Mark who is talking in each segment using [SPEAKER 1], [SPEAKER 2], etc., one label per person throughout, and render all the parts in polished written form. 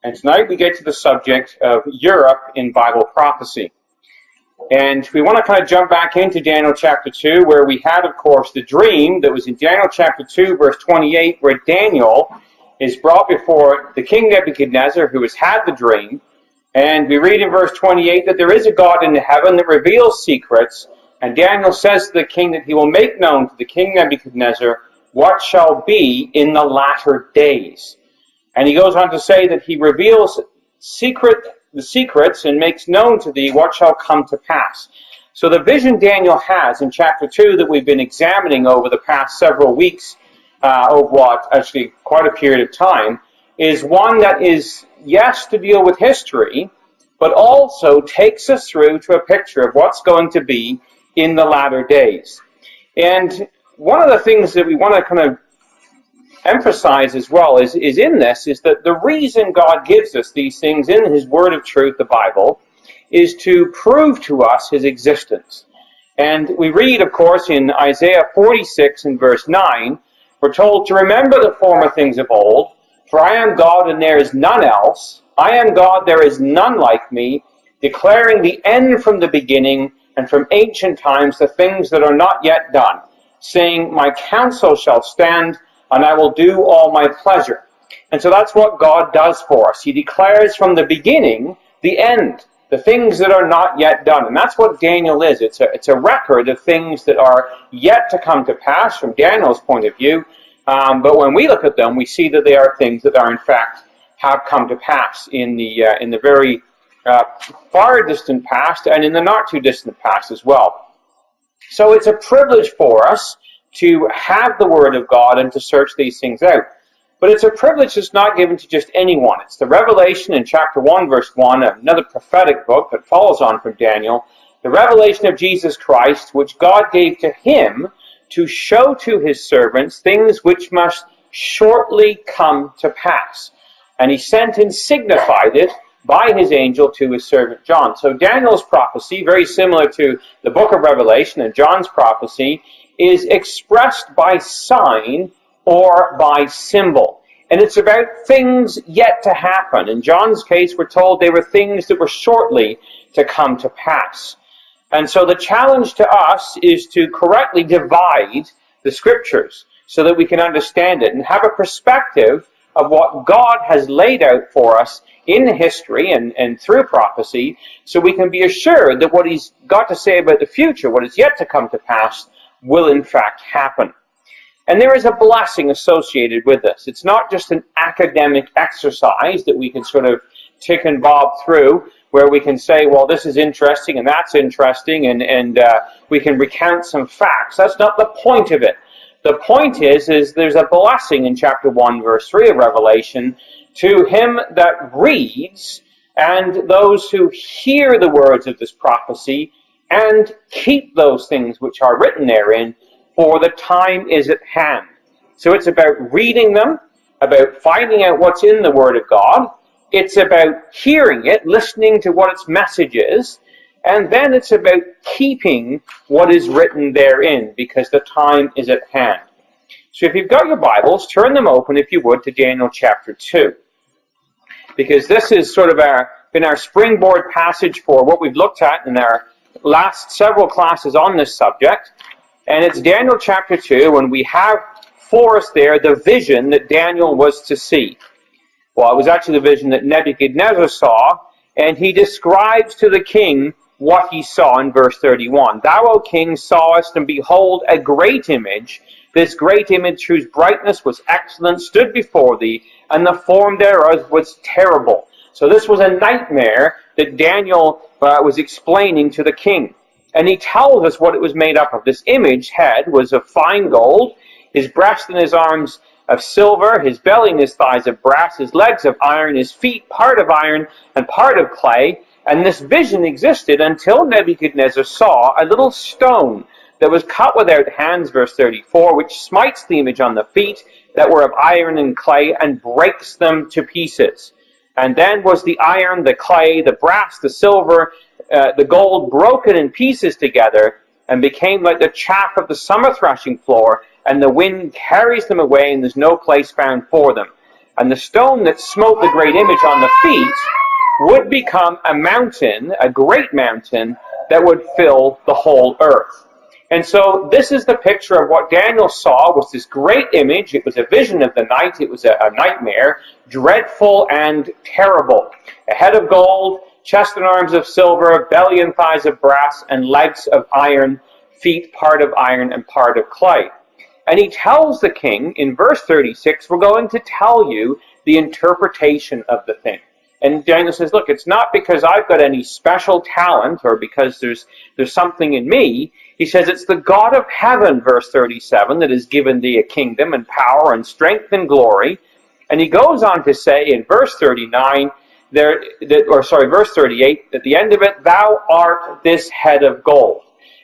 [SPEAKER 1] And tonight we get to the subject of Europe in Bible prophecy. And we want to kind of jump back into Daniel chapter 2, where we had, of course, the dream that was in Daniel chapter 2, verse 28, where Daniel is brought before the king Nebuchadnezzar, who has had the dream. And we read in verse 28 that there is a God in heaven that reveals secrets. And Daniel says to the king that he will make known to the king Nebuchadnezzar what shall be in the latter days. And he goes on to say that he reveals the secrets and makes known to thee what shall come to pass. So the vision Daniel has in chapter 2 that we've been examining over the past several weeks, actually quite a period of time, is one that is, yes, to deal with history, but also takes us through to a picture of what's going to be in the latter days. And one of the things that we want to kind of emphasize as well is that the reason God gives us these things in His Word of Truth, the Bible, is to prove to us His existence. And we read, of course, in Isaiah 46 and verse 9, we're told to remember the former things of old, for I am God and there is none else. I am God, there is none like me, declaring the end from the beginning and from ancient times the things that are not yet done, saying, my counsel shall stand, and I will do all my pleasure. And so that's what God does for us. He declares from the beginning the end, the things that are not yet done. And that's what Daniel is. It's a record of things that are yet to come to pass from Daniel's point of view. But when we look at them, we see that they are things that are in fact have come to pass in the very far distant past and in the not too distant past as well. So it's a privilege for us to have the Word of God and to search these things out. But it's a privilege that's not given to just anyone. It's the revelation in chapter 1, verse 1, another prophetic book that follows on from Daniel, the revelation of Jesus Christ, which God gave to Him to show to His servants things which must shortly come to pass. And He sent and signified it by His angel to His servant John. So Daniel's prophecy, very similar to the book of Revelation and John's prophecy, is expressed by sign or by symbol. And it's about things yet to happen. In John's case, we're told they were things that were shortly to come to pass. And so the challenge to us is to correctly divide the Scriptures so that we can understand it and have a perspective of what God has laid out for us in history and through prophecy, so we can be assured that what He's got to say about the future, what is yet to come to pass, will in fact happen. And there is a blessing associated with this. It's not just an academic exercise that we can sort of tick and bob through, where we can say, well, this is interesting and that's interesting, and we can recount some facts. That's not the point of it. The point is there's a blessing in chapter 1, verse 3 of Revelation, to him that reads and those who hear the words of this prophecy and keep those things which are written therein, for the time is at hand. So it's about reading them, about finding out what's in the Word of God. It's about hearing it, listening to what its message is, and then it's about keeping what is written therein, because the time is at hand. So if you've got your Bibles, turn them open, if you would, to Daniel chapter 2. Because this is sort of been our springboard passage for what we've looked at in our last several classes on this subject. And it's Daniel chapter 2, and we have for us there the vision that Daniel was to see. Well, it was actually the vision that Nebuchadnezzar saw, and he describes to the king what he saw in verse 31. Thou, O king, sawest, and behold, a great image. This great image, whose brightness was excellent, stood before thee, and the form thereof was terrible. So this was a nightmare that Daniel was explaining to the king. And he tells us what it was made up of. This image head was of fine gold, his breast and his arms of silver, his belly and his thighs of brass, his legs of iron, his feet part of iron and part of clay. And this vision existed until Nebuchadnezzar saw a little stone that was cut without hands, verse 34, which smites the image on the feet that were of iron and clay and breaks them to pieces. And then was the iron, the clay, the brass, the silver, the gold broken in pieces together and became like the chaff of the summer threshing floor, and the wind carries them away, and there's no place found for them. And the stone that smote the great image on the feet would become a mountain, a great mountain, that would fill the whole earth. And so this is the picture of what Daniel saw, was this great image. It was a vision of the night. It was a nightmare, dreadful and terrible. A head of gold, chest and arms of silver, belly and thighs of brass, and legs of iron, feet part of iron and part of clay. And he tells the king in verse 36, we're going to tell you the interpretation of the thing. And Daniel says, look, it's not because I've got any special talent or because there's something in me. He says it's the God of heaven, verse 37, that has given thee a kingdom and power and strength and glory. And he goes on to say in verse 39, verse 38, at the end of it, thou art this head of gold.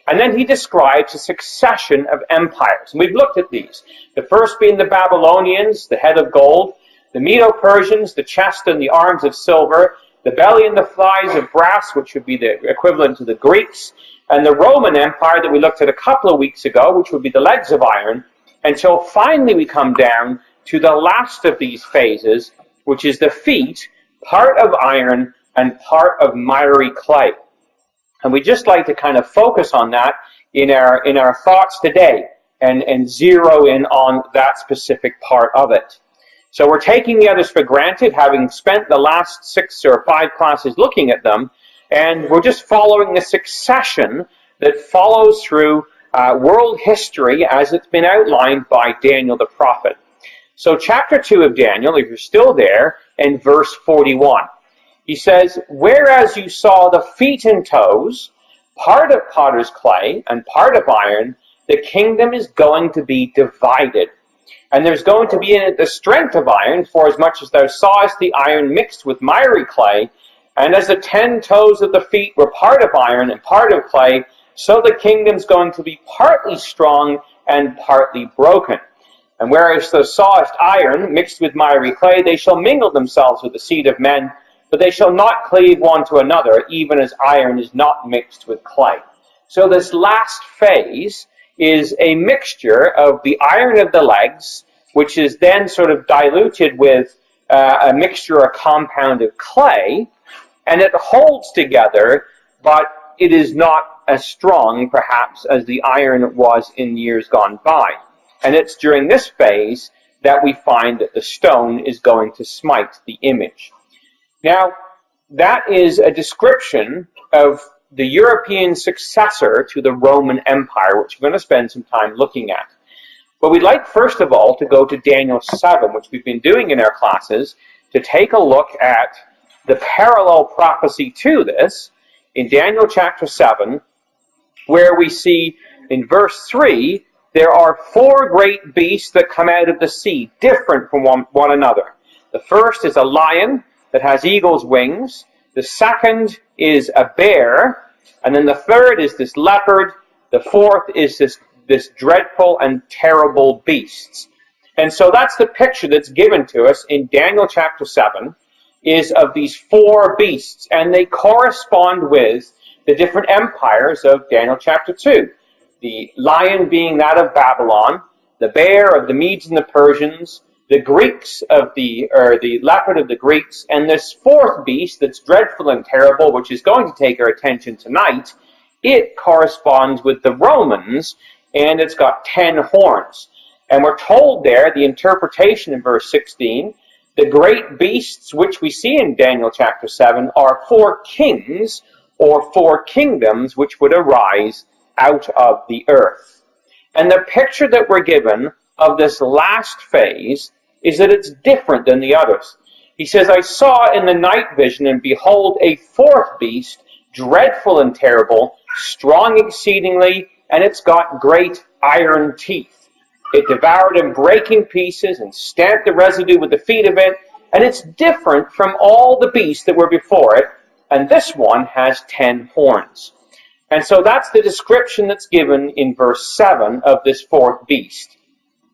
[SPEAKER 1] And then he describes a succession of empires. And we've looked at these. The first being the Babylonians, the head of gold. The Medo-Persians, the chest and the arms of silver, the belly and the thighs of brass, which would be the equivalent to the Greeks, and the Roman Empire that we looked at a couple of weeks ago, which would be the legs of iron, until finally we come down to the last of these phases, which is the feet, part of iron and part of miry clay. And we just like to kind of focus on that in our thoughts today and zero in on that specific part of it. So we're taking the others for granted, having spent the last 6 or 5 classes looking at them, and we're just following the succession that follows through world history as it's been outlined by Daniel the prophet. So chapter 2 of Daniel, if you're still there, in verse 41, he says, whereas you saw the feet and toes, part of potter's clay and part of iron, the kingdom is going to be divided. And there's going to be in it the strength of iron, for as much as thou sawest the iron mixed with miry clay, and as the 10 toes of the feet were part of iron and part of clay, so the kingdom's going to be partly strong and partly broken. And whereas thou sawest iron mixed with miry clay, they shall mingle themselves with the seed of men, but they shall not cleave one to another, even as iron is not mixed with clay. So this last phase is a mixture of the iron of the legs, which is then sort of diluted with a mixture, a compound of clay, and it holds together, but it is not as strong, perhaps, as the iron was in years gone by. And it's during this phase that we find that the stone is going to smite the image. Now, that is a description of the European successor to the Roman Empire, which we're going to spend some time looking at. But we'd like, first of all, to go to Daniel 7, which we've been doing in our classes, to take a look at the parallel prophecy to this in Daniel chapter 7, where we see in verse 3, there are 4 great beasts that come out of the sea, different from one another. The first is a lion that has eagle's wings. The second is a bear, and then the third is this leopard. The fourth is this dreadful and terrible beasts. And so that's the picture that's given to us in Daniel chapter 7, is of these 4 beasts, and they correspond with the different empires of Daniel chapter 2. The lion being that of Babylon, the bear of the Medes and the Persians, the Greeks the leopard of the Greeks, and this 4th beast that's dreadful and terrible, which is going to take our attention tonight, it corresponds with the Romans, and it's got 10 horns. And we're told there, the interpretation in verse 16, the great beasts which we see in Daniel chapter 7 are 4 kings or 4 kingdoms which would arise out of the earth. And the picture that we're given of this last phase is that it's different than the others. He says, I saw in the night vision, and behold, a 4th beast, dreadful and terrible, strong exceedingly, and it's got great iron teeth. It devoured and brake in pieces and stamped the residue with the feet of it, and it's different from all the beasts that were before it, and this one has 10 horns. And so that's the description that's given in verse 7 of this 4th beast.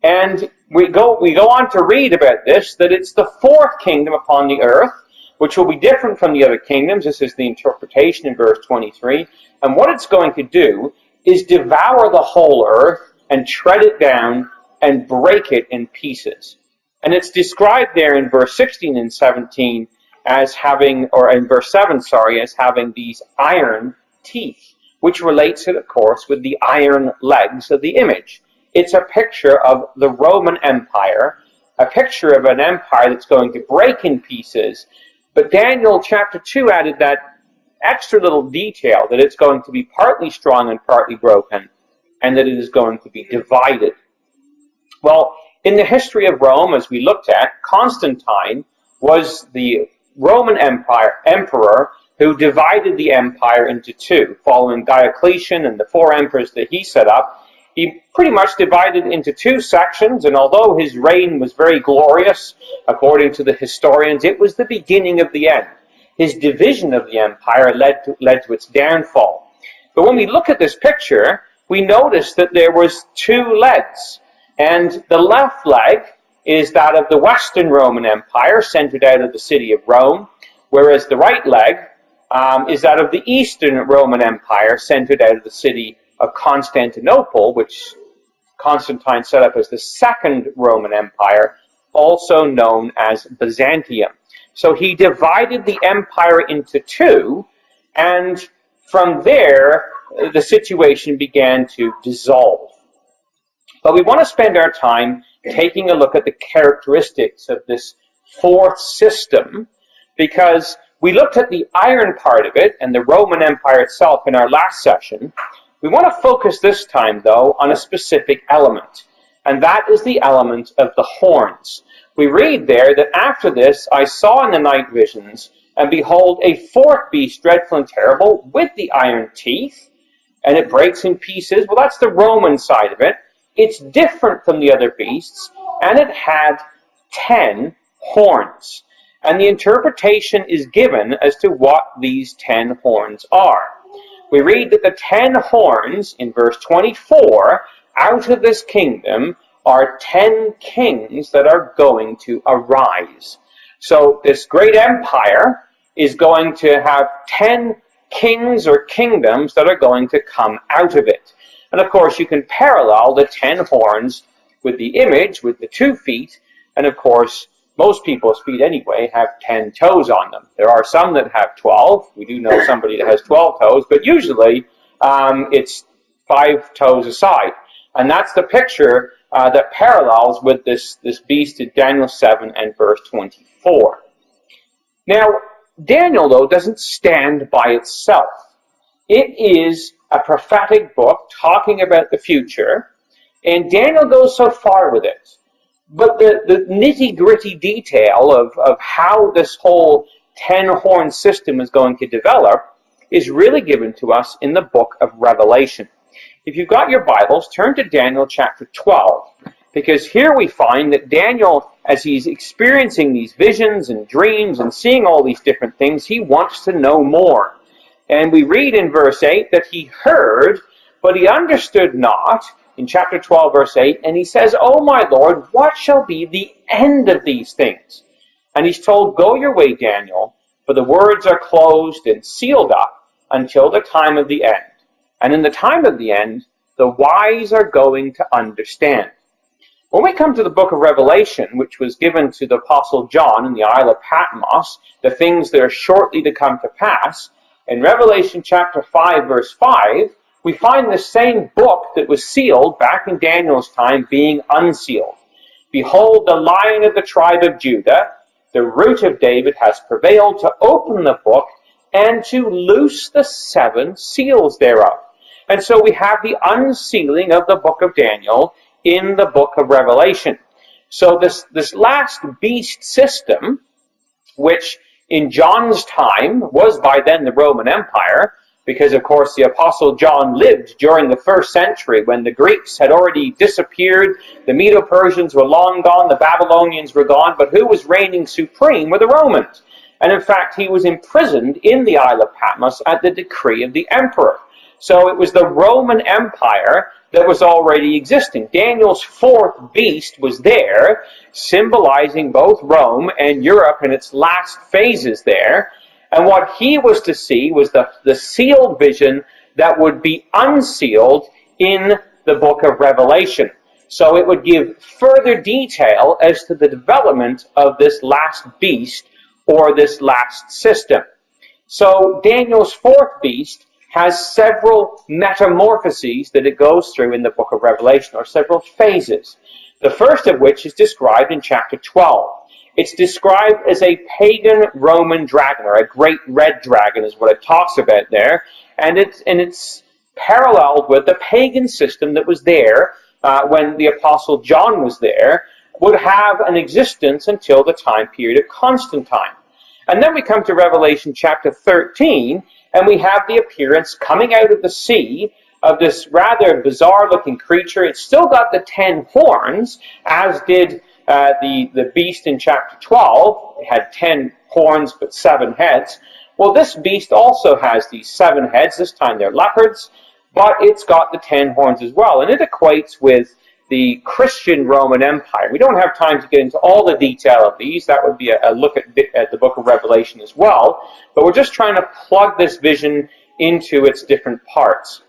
[SPEAKER 1] And we go on to read about this, that it's the 4th kingdom upon the earth, which will be different from the other kingdoms. This is the interpretation in verse 23. And what it's going to do is devour the whole earth and tread it down and break it in pieces. And it's described there in verse 16 and 17 as having, or in verse 7, sorry, as having these iron teeth, which relates it, of course, with the iron legs of the image. It's a picture of the Roman Empire, a picture of an empire that's going to break in pieces. But Daniel chapter 2 added that extra little detail that it's going to be partly strong and partly broken, and that it is going to be divided. Well, in the history of Rome, as we looked at, Constantine was the Roman emperor who divided the empire into two. Following Diocletian and the four emperors that he set up, he pretty much divided into two sections, and although his reign was very glorious, according to the historians, it was the beginning of the end. His division of the empire led to its downfall. But when we look at this picture, we notice that there was two legs, and the left leg is that of the Western Roman Empire, centered out of the city of Rome, whereas the right leg is that of the Eastern Roman Empire, centered out of the city of Constantinople, which Constantine set up as the Second Roman Empire, also known as Byzantium. So he divided the empire into two, and from there, the situation began to dissolve. But we want to spend our time taking a look at the characteristics of this fourth system, because we looked at the iron part of it and the Roman Empire itself in our last session. We want to focus this time, though, on a specific element, and that is the element of the horns. We read there that after this I saw in the night visions, and behold, a fourth beast, dreadful and terrible, with the iron teeth, and it breaks in pieces. Well, that's the Roman side of it. It's different from the other beasts, and it had 10 horns. And the interpretation is given as to what these 10 horns are. We read that the 10 horns, in verse 24, out of this kingdom are 10 kings that are going to arise. So this great empire is going to have 10 kings or kingdoms that are going to come out of it. And of course, you can parallel the 10 horns with the image, with the 2 feet, and of course, most people's feet anyway have 10 toes on them. There are some that have 12. We do know somebody that has 12 toes, but usually it's 5 toes aside. And that's the picture that parallels with this beast in Daniel 7 and verse 24. Now, Daniel, though, doesn't stand by itself. It is a prophetic book talking about the future, and Daniel goes so far with it. But the nitty-gritty detail of how this whole 10-horn system is going to develop is really given to us in the book of Revelation. If you've got your Bibles, turn to Daniel chapter 12, because here we find that Daniel, as he's experiencing these visions and dreams and seeing all these different things, he wants to know more. And we read in verse 8 that he heard, but he understood not, in chapter 12, verse 8, and he says, "O my Lord, what shall be the end of these things?" And he's told, "Go your way, Daniel, for the words are closed and sealed up until the time of the end. And in the time of the end, the wise are going to understand." When we come to the book of Revelation, which was given to the Apostle John in the Isle of Patmos, the things that are shortly to come to pass, in Revelation chapter 5, verse 5, we find the same book that was sealed back in Daniel's time being unsealed. "Behold, the Lion of the tribe of Judah, the Root of David, has prevailed to open the book and to loose the 7 seals thereof." And so we have the unsealing of the book of Daniel in the book of Revelation. So this last beast system, which in John's time was by then the Roman Empire, because of course the Apostle John lived during the 1st century when the Greeks had already disappeared, the Medo-Persians were long gone, the Babylonians were gone, but who was reigning supreme were the Romans. And in fact, he was imprisoned in the Isle of Patmos at the decree of the emperor. So it was the Roman Empire that was already existing. Daniel's 4th beast was there, symbolizing both Rome and Europe in its last phases there. And what he was to see was the sealed vision that would be unsealed in the book of Revelation. So it would give further detail as to the development of this last beast or this last system. So Daniel's fourth beast has several metamorphoses that it goes through in the book of Revelation, or several phases. The first of which is described in chapter 12. It's described as a pagan Roman dragon, or a great red dragon is what it talks about there. And it's paralleled with the pagan system that was there when the Apostle John was there, would have an existence until the time period of Constantine. And then we come to Revelation chapter 13, and we have the appearance coming out of the sea of this rather bizarre-looking creature. It's still got the 10 horns, as did the beast in chapter 12. It had 10 horns but 7 heads. Well, this beast also has these 7 heads. This time they're leopards, but it's got the 10 horns as well. And it equates with the Christian Roman Empire. We don't have time to get into all the detail of these. That would be a look at the book of Revelation as well. But we're just trying to plug this vision into its different parts.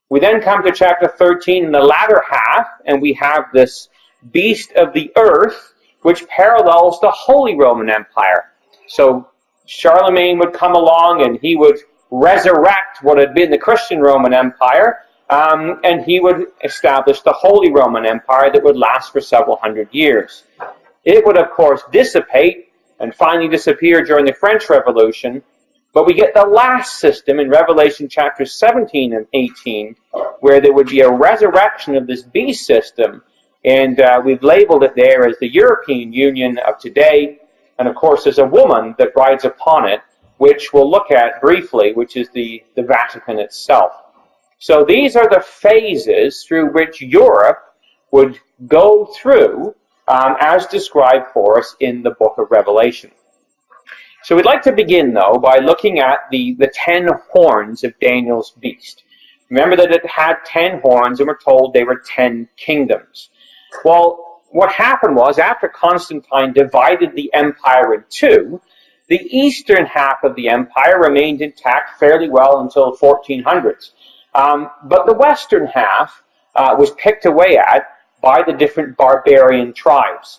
[SPEAKER 1] We then come to chapter 13 in the latter half, and we have this beast of the earth, which parallels the Holy Roman Empire. So Charlemagne would come along, and he would resurrect what had been the Christian Roman Empire, and he would establish the Holy Roman Empire that would last for several hundred years. It would, of course, dissipate and finally disappear during the French Revolution, but we get the last system in Revelation chapters 17 and 18, where there would be a resurrection of this beast system, and we've labeled it there as the European Union of today, and of course there's a woman that rides upon it, which we'll look at briefly, which is the Vatican itself. So these are the phases through which Europe would go through as described for us in the book of Revelation. So we'd like to begin, though, by looking at the 10 horns of Daniel's beast. Remember that it had 10 horns, and we're told they were 10 kingdoms. Well, what happened was, after Constantine divided the empire in two, the eastern half of the empire remained intact fairly well until the 1400s. But the western half was picked away at by the different barbarian tribes.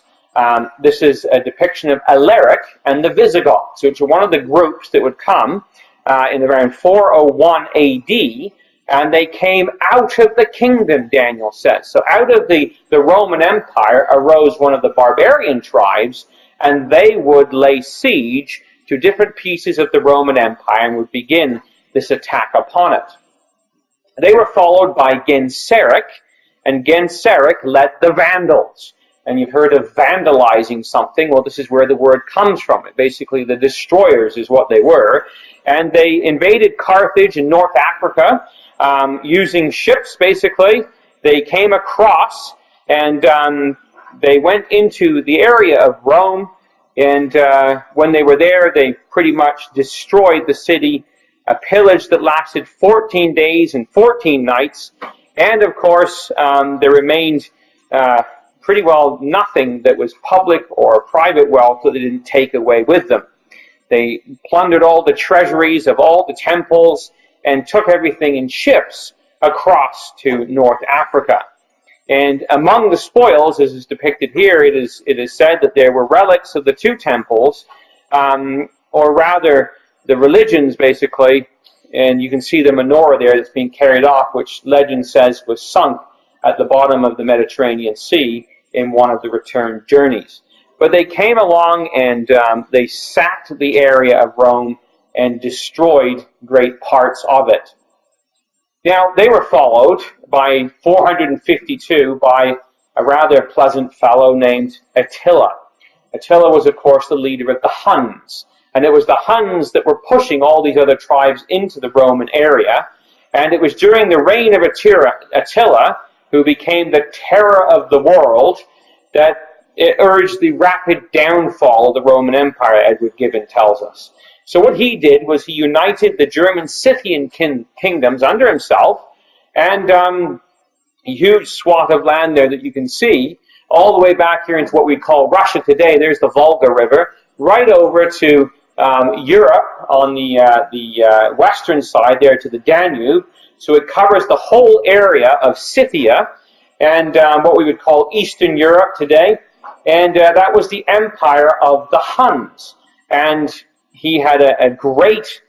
[SPEAKER 1] This is a depiction of Alaric and the Visigoths, which are one of the groups that would come in around 401 AD, and they came out of the kingdom, Daniel says. So out of the Roman Empire arose one of the barbarian tribes, and they would lay siege to different pieces of the Roman Empire and would begin this attack upon it. They were followed by Genseric, and Genseric led the Vandals. And you've heard of vandalizing something. Well, this is where the word comes from. Basically, the destroyers is what they were. And they invaded Carthage in North Africa using ships, basically. They came across, and they went into the area of Rome. And when they were there, they pretty much destroyed the city, a pillage that lasted 14 days and 14 nights. And, of course, there remained pretty well nothing that was public or private wealth that they didn't take away with them. They plundered all the treasuries of all the temples and took everything in ships across to North Africa. And among the spoils, as is depicted here, it is said that there were relics of the two temples, or rather the religions, basically, and you can see the menorah there that's being carried off, which legend says was sunk at the bottom of the Mediterranean Sea in one of the return journeys. But they came along and they sacked the area of Rome and destroyed great parts of it. Now, they were followed by 452 by a rather pleasant fellow named Attila. Attila was, of course, the leader of the Huns. And it was the Huns that were pushing all these other tribes into the Roman area. And it was during the reign of Attila, who became the terror of the world, that it urged the rapid downfall of the Roman Empire, Edward Gibbon tells us. So what he did was he united the German Scythian kingdoms under himself, and a huge swath of land there that you can see, all the way back here into what we call Russia today. There's the Volga River, right over to Europe on the western side there to the Danube. So it covers the whole area of Scythia, and what we would call Eastern Europe today. And that was the empire of the Huns. And he had a great,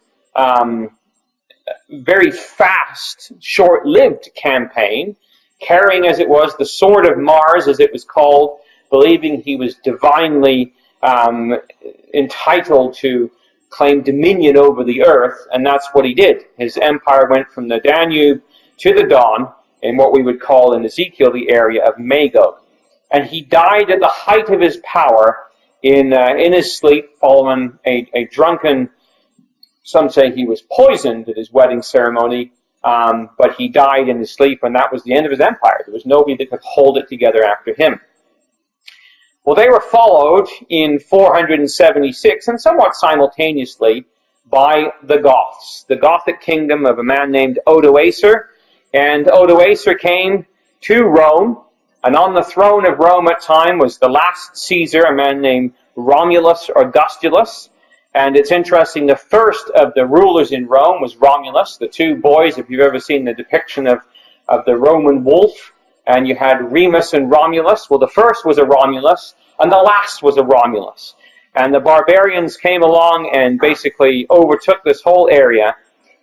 [SPEAKER 1] very fast, short-lived campaign, carrying as it was the sword of Mars, as it was called, believing he was divinely entitled to claim dominion over the earth, and that's what he did. His empire went from the Danube to the Don, in what we would call in Ezekiel the area of Magog. And he died at the height of his power in his sleep, following a drunken, some say he was poisoned at his wedding ceremony, but he died in his sleep, and that was the end of his empire. There was nobody that could hold it together after him. Well, they were followed in 476, and somewhat simultaneously, by the Goths, the Gothic kingdom of a man named Odoacer. And Odoacer came to Rome, and on the throne of Rome at time was the last Caesar, a man named Romulus or Augustulus. And it's interesting, the first of the rulers in Rome was Romulus. The two boys, if you've ever seen the depiction of the Roman wolf, and you had Remus and Romulus. Well, the first was a Romulus, and the last was a Romulus. And the barbarians came along and basically overtook this whole area.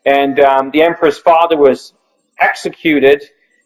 [SPEAKER 1] And the emperor's father was executed,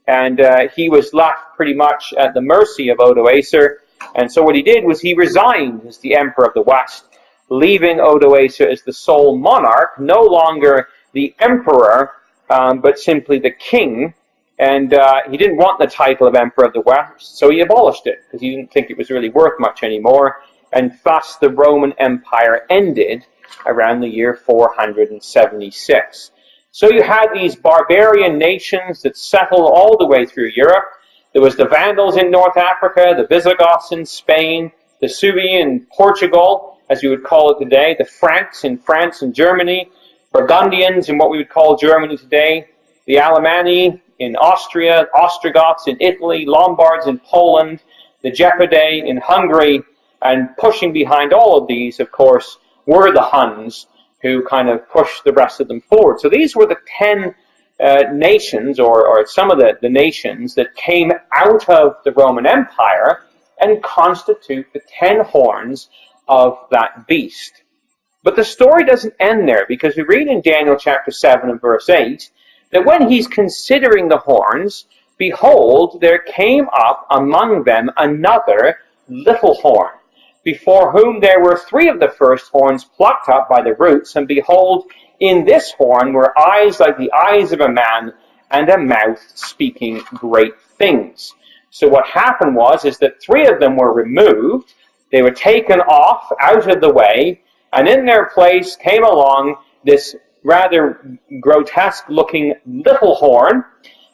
[SPEAKER 1] and he was left pretty much at the mercy of Odoacer. And so what he did was he resigned as the emperor of the West, leaving Odoacer as the sole monarch, no longer the emperor, but simply the king. And he didn't want the title of Emperor of the West, so he abolished it, because he didn't think it was really worth much anymore. And thus the Roman Empire ended around the year 476. So you had these barbarian nations that settled all the way through Europe. There was the Vandals in North Africa, the Visigoths in Spain, the Suevi in Portugal, as you would call it today, the Franks in France and Germany, Burgundians in what we would call Germany today, the Alemanni in Austria, Ostrogoths in Italy, Lombards in Poland, the Gepidae in Hungary, and pushing behind all of these, of course, were the Huns, who kind of pushed the rest of them forward. So these were the 10 nations, or some of the nations that came out of the Roman Empire and constitute the 10 horns of that beast. But the story doesn't end there, because we read in Daniel chapter 7 and verse 8, that when he's considering the horns, behold, there came up among them another little horn, before whom there were 3 of the first horns plucked up by the roots, and behold, in this horn were eyes like the eyes of a man, and a mouth speaking great things. So what happened is that 3 of them were removed, they were taken off out of the way, and in their place came along this rather grotesque-looking little horn.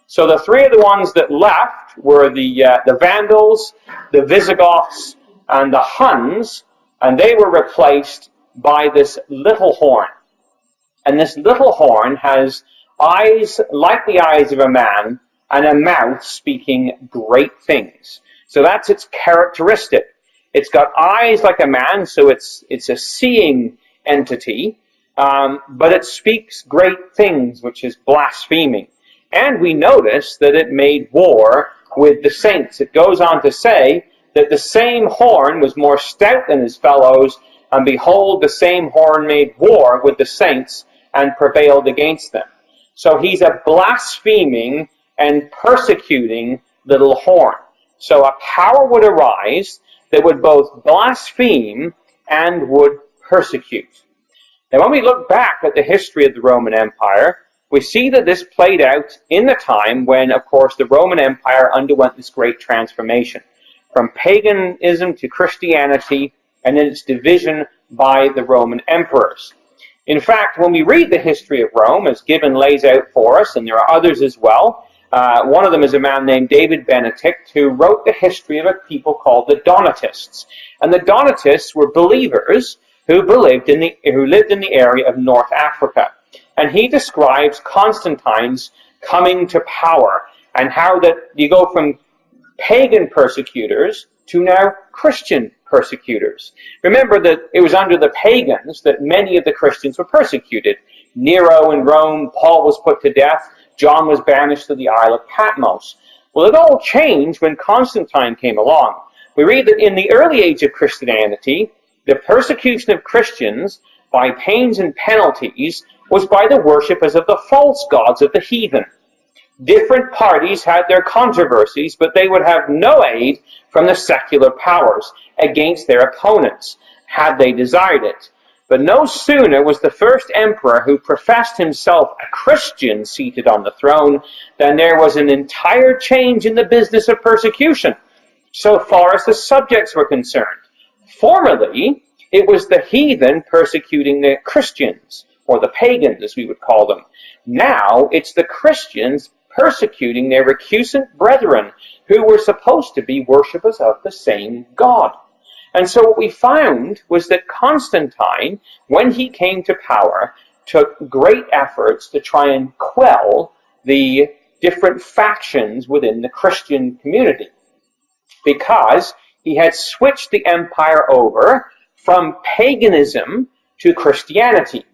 [SPEAKER 1] So the 3 of the ones that left were the Vandals, the Visigoths, and the Huns, and they were replaced by this little horn. And this little horn has eyes like the eyes of a man, and a mouth speaking great things. So that's its characteristic. It's got eyes like a man, so it's a seeing entity, but it speaks great things, which is blaspheming. And we notice that it made war with the saints. It goes on to say that the same horn was more stout than his fellows, and behold, the same horn made war with the saints and prevailed against them. So he's a blaspheming and persecuting little horn. So a power would arise that would both blaspheme and would persecute. Now, when we look back at the history of the Roman Empire, we see that this played out in the time when, of course, the Roman Empire underwent this great transformation from paganism to Christianity, and then its division by the Roman emperors. In fact, when we read the history of Rome, as Gibbon lays out for us, and there are others as well, one of them is a man named David Benedict, who wrote the history of a people called the Donatists. And the Donatists were believers who lived in the area of North Africa. And he describes Constantine's coming to power, and how that you go from pagan persecutors to now Christian persecutors. Remember that it was under the pagans that many of the Christians were persecuted. Nero in Rome, Paul was put to death, John was banished to the Isle of Patmos. Well, it all changed when Constantine came along. We read that in the early age of Christianity, the persecution of Christians by pains and penalties was by the worshippers of the false gods of the heathen. Different parties had their controversies, but they would have no aid from the secular powers against their opponents, had they desired it. But no sooner was the first emperor who professed himself a Christian seated on the throne than there was an entire change in the business of persecution, so far as the subjects were concerned. Formerly, it was the heathen persecuting the Christians, or the pagans, as we would call them. Now, it's the Christians persecuting their recusant brethren, who were supposed to be worshippers of the same God. And so what we found was that Constantine, when he came to power, took great efforts to try and quell the different factions within the Christian community, because he had switched the empire over from paganism to Christianity,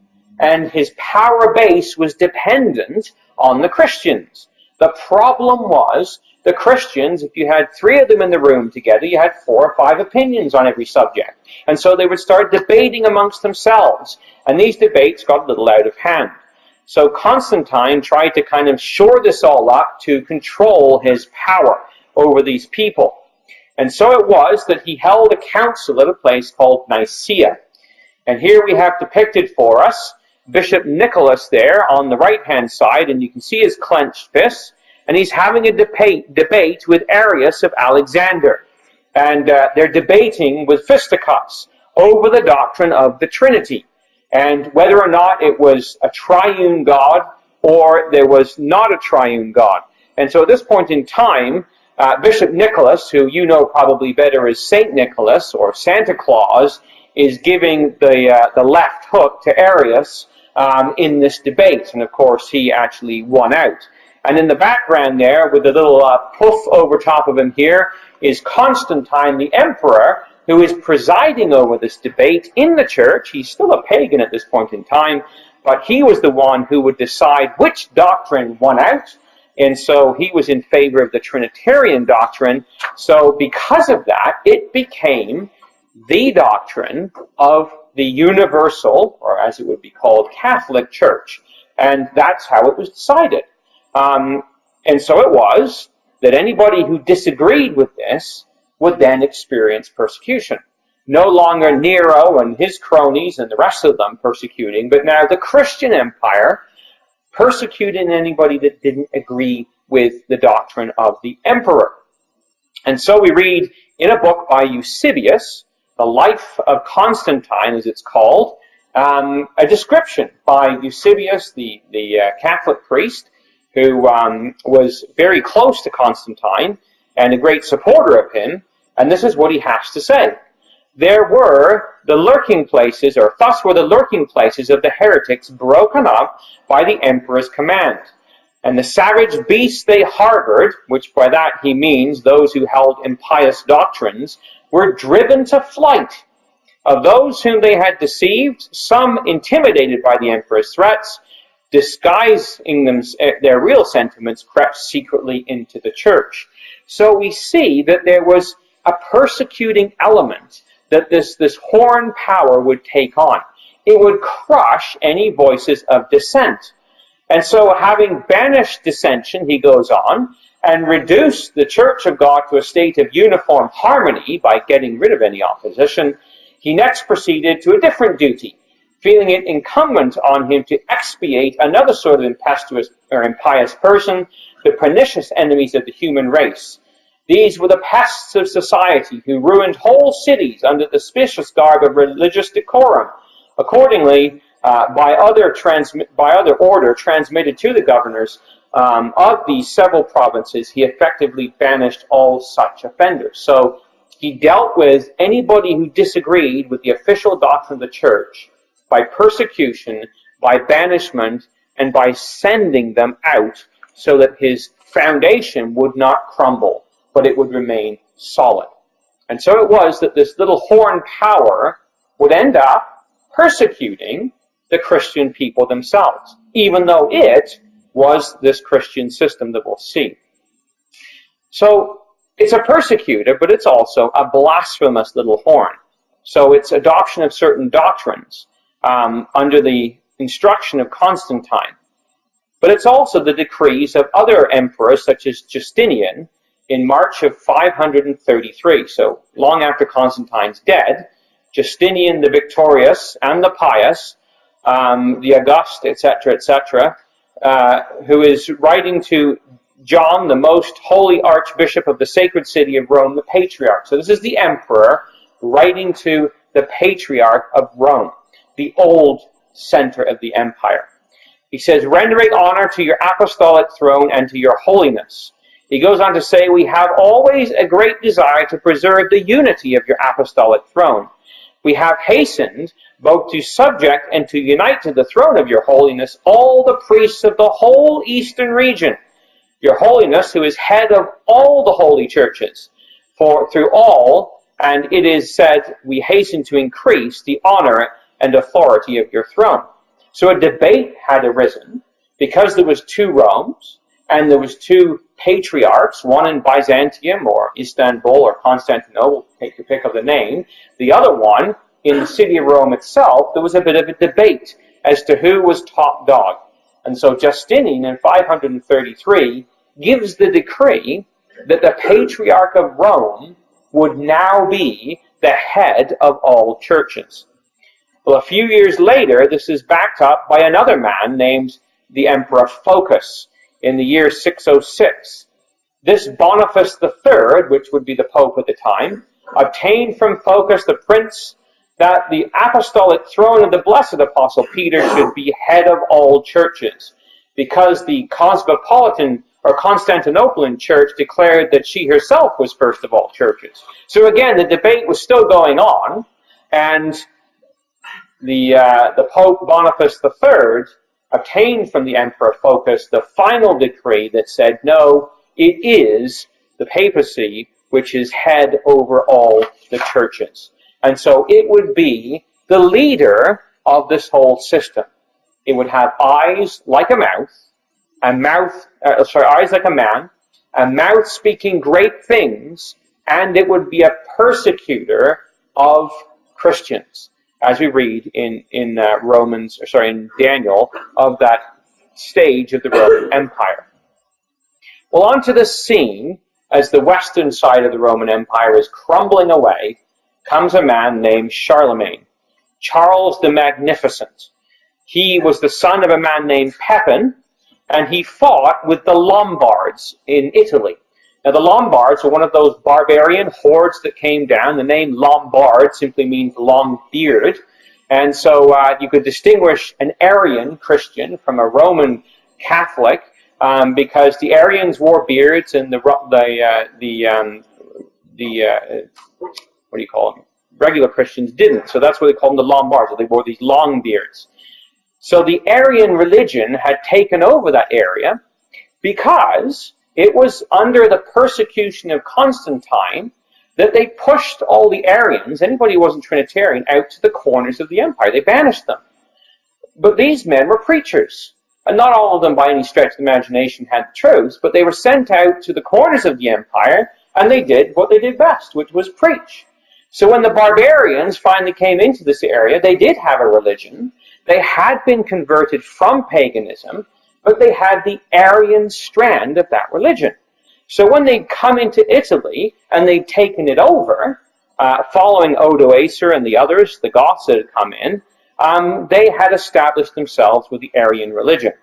[SPEAKER 1] and his power base was dependent on the Christians. The problem was, the Christians, if you had 3 of them in the room together, you had 4 or 5 opinions on every subject. And so they would start debating amongst themselves, and these debates got a little out of hand. So Constantine tried to kind of shore this all up to control his power over these people. And so it was that he held a council at a place called Nicaea. And here we have depicted for us Bishop Nicholas there on the right-hand side, and you can see his clenched fists, and he's having a debate with Arius of Alexander. And they're debating with fisticuffs over the doctrine of the Trinity, and whether or not it was a triune God or there was not a triune God. And so at this point in time, Bishop Nicholas, who you know probably better as Saint Nicholas or Santa Claus, is giving the left hook to Arius in this debate. And of course, he actually won out. And in the background there, with the little poof over top of him here, is Constantine the Emperor, who is presiding over this debate in the church. He's still a pagan at this point in time, but he was the one who would decide which doctrine won out. And so he was in favor of the Trinitarian doctrine. So because of that, it became the doctrine of the universal, or as it would be called, Catholic Church. And that's how it was decided. And so it was that anybody who disagreed with this would then experience persecution. No longer Nero and his cronies and the rest of them persecuting, but now the Christian empire persecuting anybody that didn't agree with the doctrine of the emperor. And so we read in a book by Eusebius, The Life of Constantine, as it's called, a description by Eusebius, the Catholic priest, who was very close to Constantine and a great supporter of him, and this is what he has to say. There were the lurking places, or thus were the lurking places of the heretics broken up by the emperor's command. And the savage beasts they harbored, which by that he means those who held impious doctrines, were driven to flight. Of those whom they had deceived, some intimidated by the emperor's threats, disguising their real sentiments, crept secretly into the church. So we see that there was a persecuting element that this horn power would take on. It would crush any voices of dissent. And so having banished dissension, he goes on, and reduced the Church of God to a state of uniform harmony by getting rid of any opposition, he next proceeded to a different duty, feeling it incumbent on him to expiate another sort of impetuous or impious person, the pernicious enemies of the human race. These were the pests of society who ruined whole cities under the specious garb of religious decorum. Accordingly, by other order transmitted to the governors of these several provinces, he effectively banished all such offenders. So he dealt with anybody who disagreed with the official doctrine of the church by persecution, by banishment, and by sending them out so that his foundation would not crumble, but it would remain solid. And so it was that this little horn power would end up persecuting the Christian people themselves, even though it was this Christian system that we'll see. So it's a persecutor, but it's also a blasphemous little horn. So it's adoption of certain doctrines under the instruction of Constantine. But it's also the decrees of other emperors, such as Justinian, in March of 533. So long after Constantine's dead, Justinian the Victorious and the Pious, the August, etc., who is writing to John, the most holy Archbishop of the sacred city of Rome, the Patriarch. So this is the emperor writing to the Patriarch of Rome, the old center of the empire. He says, rendering honor to your apostolic throne and to your holiness. He goes on to say, we have always a great desire to preserve the unity of your apostolic throne. We have hastened both to subject and to unite to the throne of your holiness all the priests of the whole eastern region. Your holiness, who is head of all the holy churches, for through all, and it is said, we hasten to increase the honor and authority of your throne. So a debate had arisen because there was two Romes and there was two patriarchs, one in Byzantium or Istanbul or Constantinople, take your pick of the name. The other one in the city of Rome itself. There was a bit of a debate as to who was top dog. And so Justinian in 533 gives the decree that the Patriarch of Rome would now be the head of all churches. Well, a few years later, this is backed up by another man named the Emperor Phocas in the year 606. This Boniface III, which would be the Pope at the time, obtained from Phocas the prince that the apostolic throne of the blessed Apostle Peter should be head of all churches, because the Cosmopolitan or Constantinopolitan church declared that she herself was first of all churches. So again, the debate was still going on, and the Pope Boniface III obtained from the Emperor Phocas the final decree that said, no, it is the papacy which is head over all the churches. And so it would be the leader of this whole system. It would have eyes like a mouth, eyes like a man, a mouth speaking great things, and it would be a persecutor of Christians, as we read in Daniel, of that stage of the Roman Empire. Well, onto the scene, as the western side of the Roman Empire is crumbling away, comes a man named Charlemagne, Charles the Magnificent. He was the son of a man named Pepin, and he fought with the Lombards in Italy. Now, the Lombards were one of those barbarian hordes that came down. The name Lombard simply means long beard. And so you could distinguish an Arian Christian from a Roman Catholic because the Arians wore beards and regular Christians didn't. So that's why they called them the Lombards. They wore these long beards. So the Arian religion had taken over that area because it was under the persecution of Constantine that they pushed all the Arians, anybody who wasn't Trinitarian, out to the corners of the empire. They banished them. But these men were preachers. And not all of them by any stretch of the imagination had the truth, but they were sent out to the corners of the empire, and they did what they did best, which was preach. So when the barbarians finally came into this area, they did have a religion. They had been converted from paganism, but they had the Arian strand of that religion. So when they'd come into Italy and they'd taken it over, following Odoacer and the others, the Goths that had come in, they had established themselves with the Arian religion.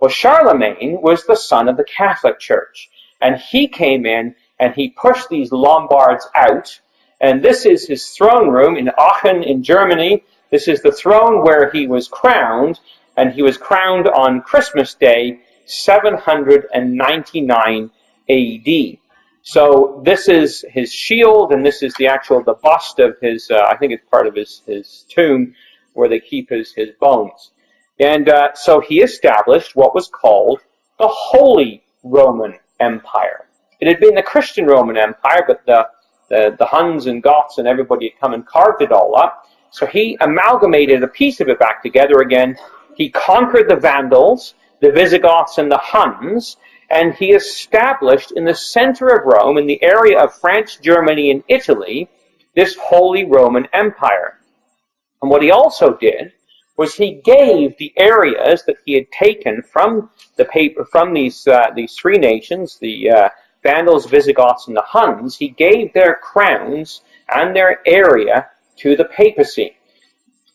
[SPEAKER 1] Well, Charlemagne was the son of the Catholic Church, and he came in and he pushed these Lombards out, and this is his throne room in Aachen in Germany. This is the throne where he was crowned, and he was crowned on Christmas Day, 799 AD. So this is his shield, and this is the bust of his, I think it's part of his tomb, where they keep his bones. And so he established what was called the Holy Roman Empire. It had been the Christian Roman Empire, but the Huns and Goths and everybody had come and carved it all up. So he amalgamated a piece of it back together again. He conquered the Vandals, the Visigoths, and the Huns, and he established in the center of Rome, in the area of France, Germany, and Italy, this Holy Roman Empire. And what he also did was he gave the areas that he had taken from these three nations, the Vandals, Visigoths, and the Huns. He gave their crowns and their area to the papacy.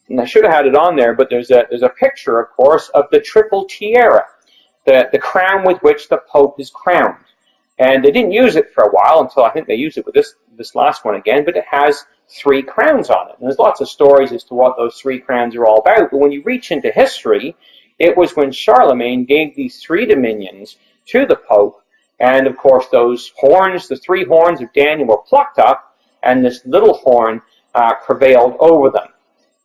[SPEAKER 1] And I should have had it on there, but there's a picture, of course, of the triple tiara, the crown with which the Pope is crowned. And they didn't use it for a while until I think they used it with this last one again, but it has 3 crowns on it. And there's lots of stories as to what those 3 crowns are all about, but when you reach into history, it was when Charlemagne gave these 3 dominions to the Pope, and of course those horns, the 3 horns of Daniel, were plucked up, and this little horn prevailed over them.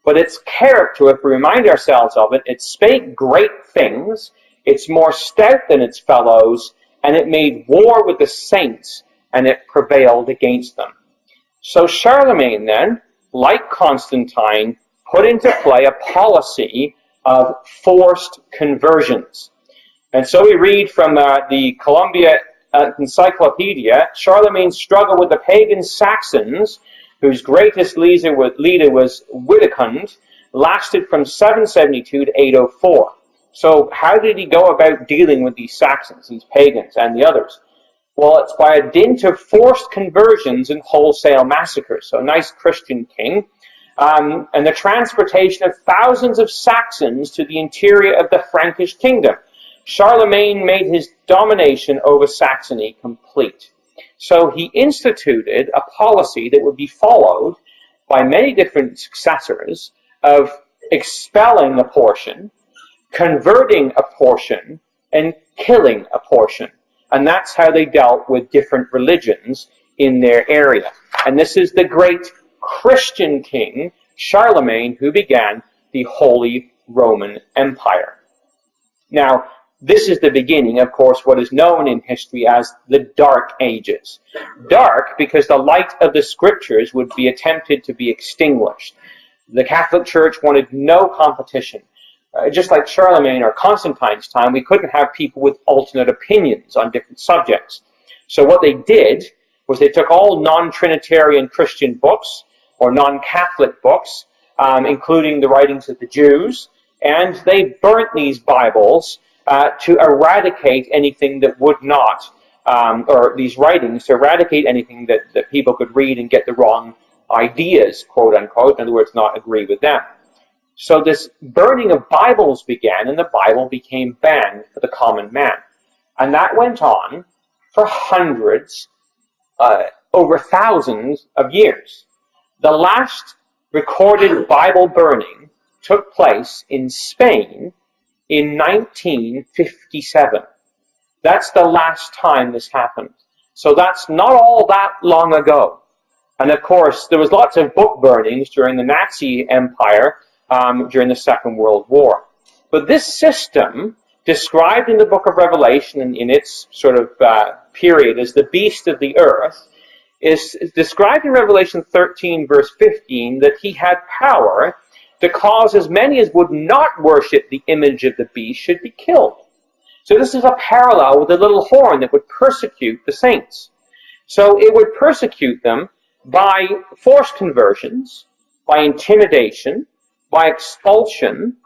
[SPEAKER 1] But its character, if we remind ourselves of it, it spake great things, it's more stout than its fellows, and it made war with the saints, and it prevailed against them. So Charlemagne then, like Constantine, put into play a policy of forced conversions. And so we read from the Columbia Encyclopedia, Charlemagne's struggle with the pagan Saxons, whose greatest leader was Wittekund, lasted from 772 to 804. So how did he go about dealing with these Saxons, these pagans, and the others? Well, it's by a dint of forced conversions and wholesale massacres. So a nice Christian king, and the transportation of thousands of Saxons to the interior of the Frankish kingdom. Charlemagne made his domination over Saxony complete. So he instituted a policy that would be followed by many different successors of expelling a portion, converting a portion, and killing a portion. And that's how they dealt with different religions in their area. And this is the great Christian king, Charlemagne, who began the Holy Roman Empire. Now, this is the beginning, of course, what is known in history as the Dark Ages. Dark because the light of the Scriptures would be attempted to be extinguished. The Catholic Church wanted no competition. Just like Charlemagne or Constantine's time, we couldn't have people with alternate opinions on different subjects. So what they did was they took all non-Trinitarian Christian books or non-Catholic books, including the writings of the Jews, and they burnt these Bibles to eradicate anything that would not, or these writings, to eradicate anything that people could read and get the wrong ideas, quote unquote, in other words, not agree with them. So this burning of Bibles began, and the Bible became banned for the common man. And that went on for hundreds, over thousands of years. The last recorded Bible burning took place in Spain in 1957. That's the last time this happened. So that's not all that long ago. And of course, there was lots of book burnings during the Nazi Empire, during the Second World War. But this system, described in the book of Revelation in its sort of period as the beast of the earth, is described in Revelation 13, verse 15, that he had power to cause as many as would not worship the image of the beast should be killed. So this is a parallel with the little horn that would persecute the saints. So it would persecute them by forced conversions, by intimidation, by expulsion,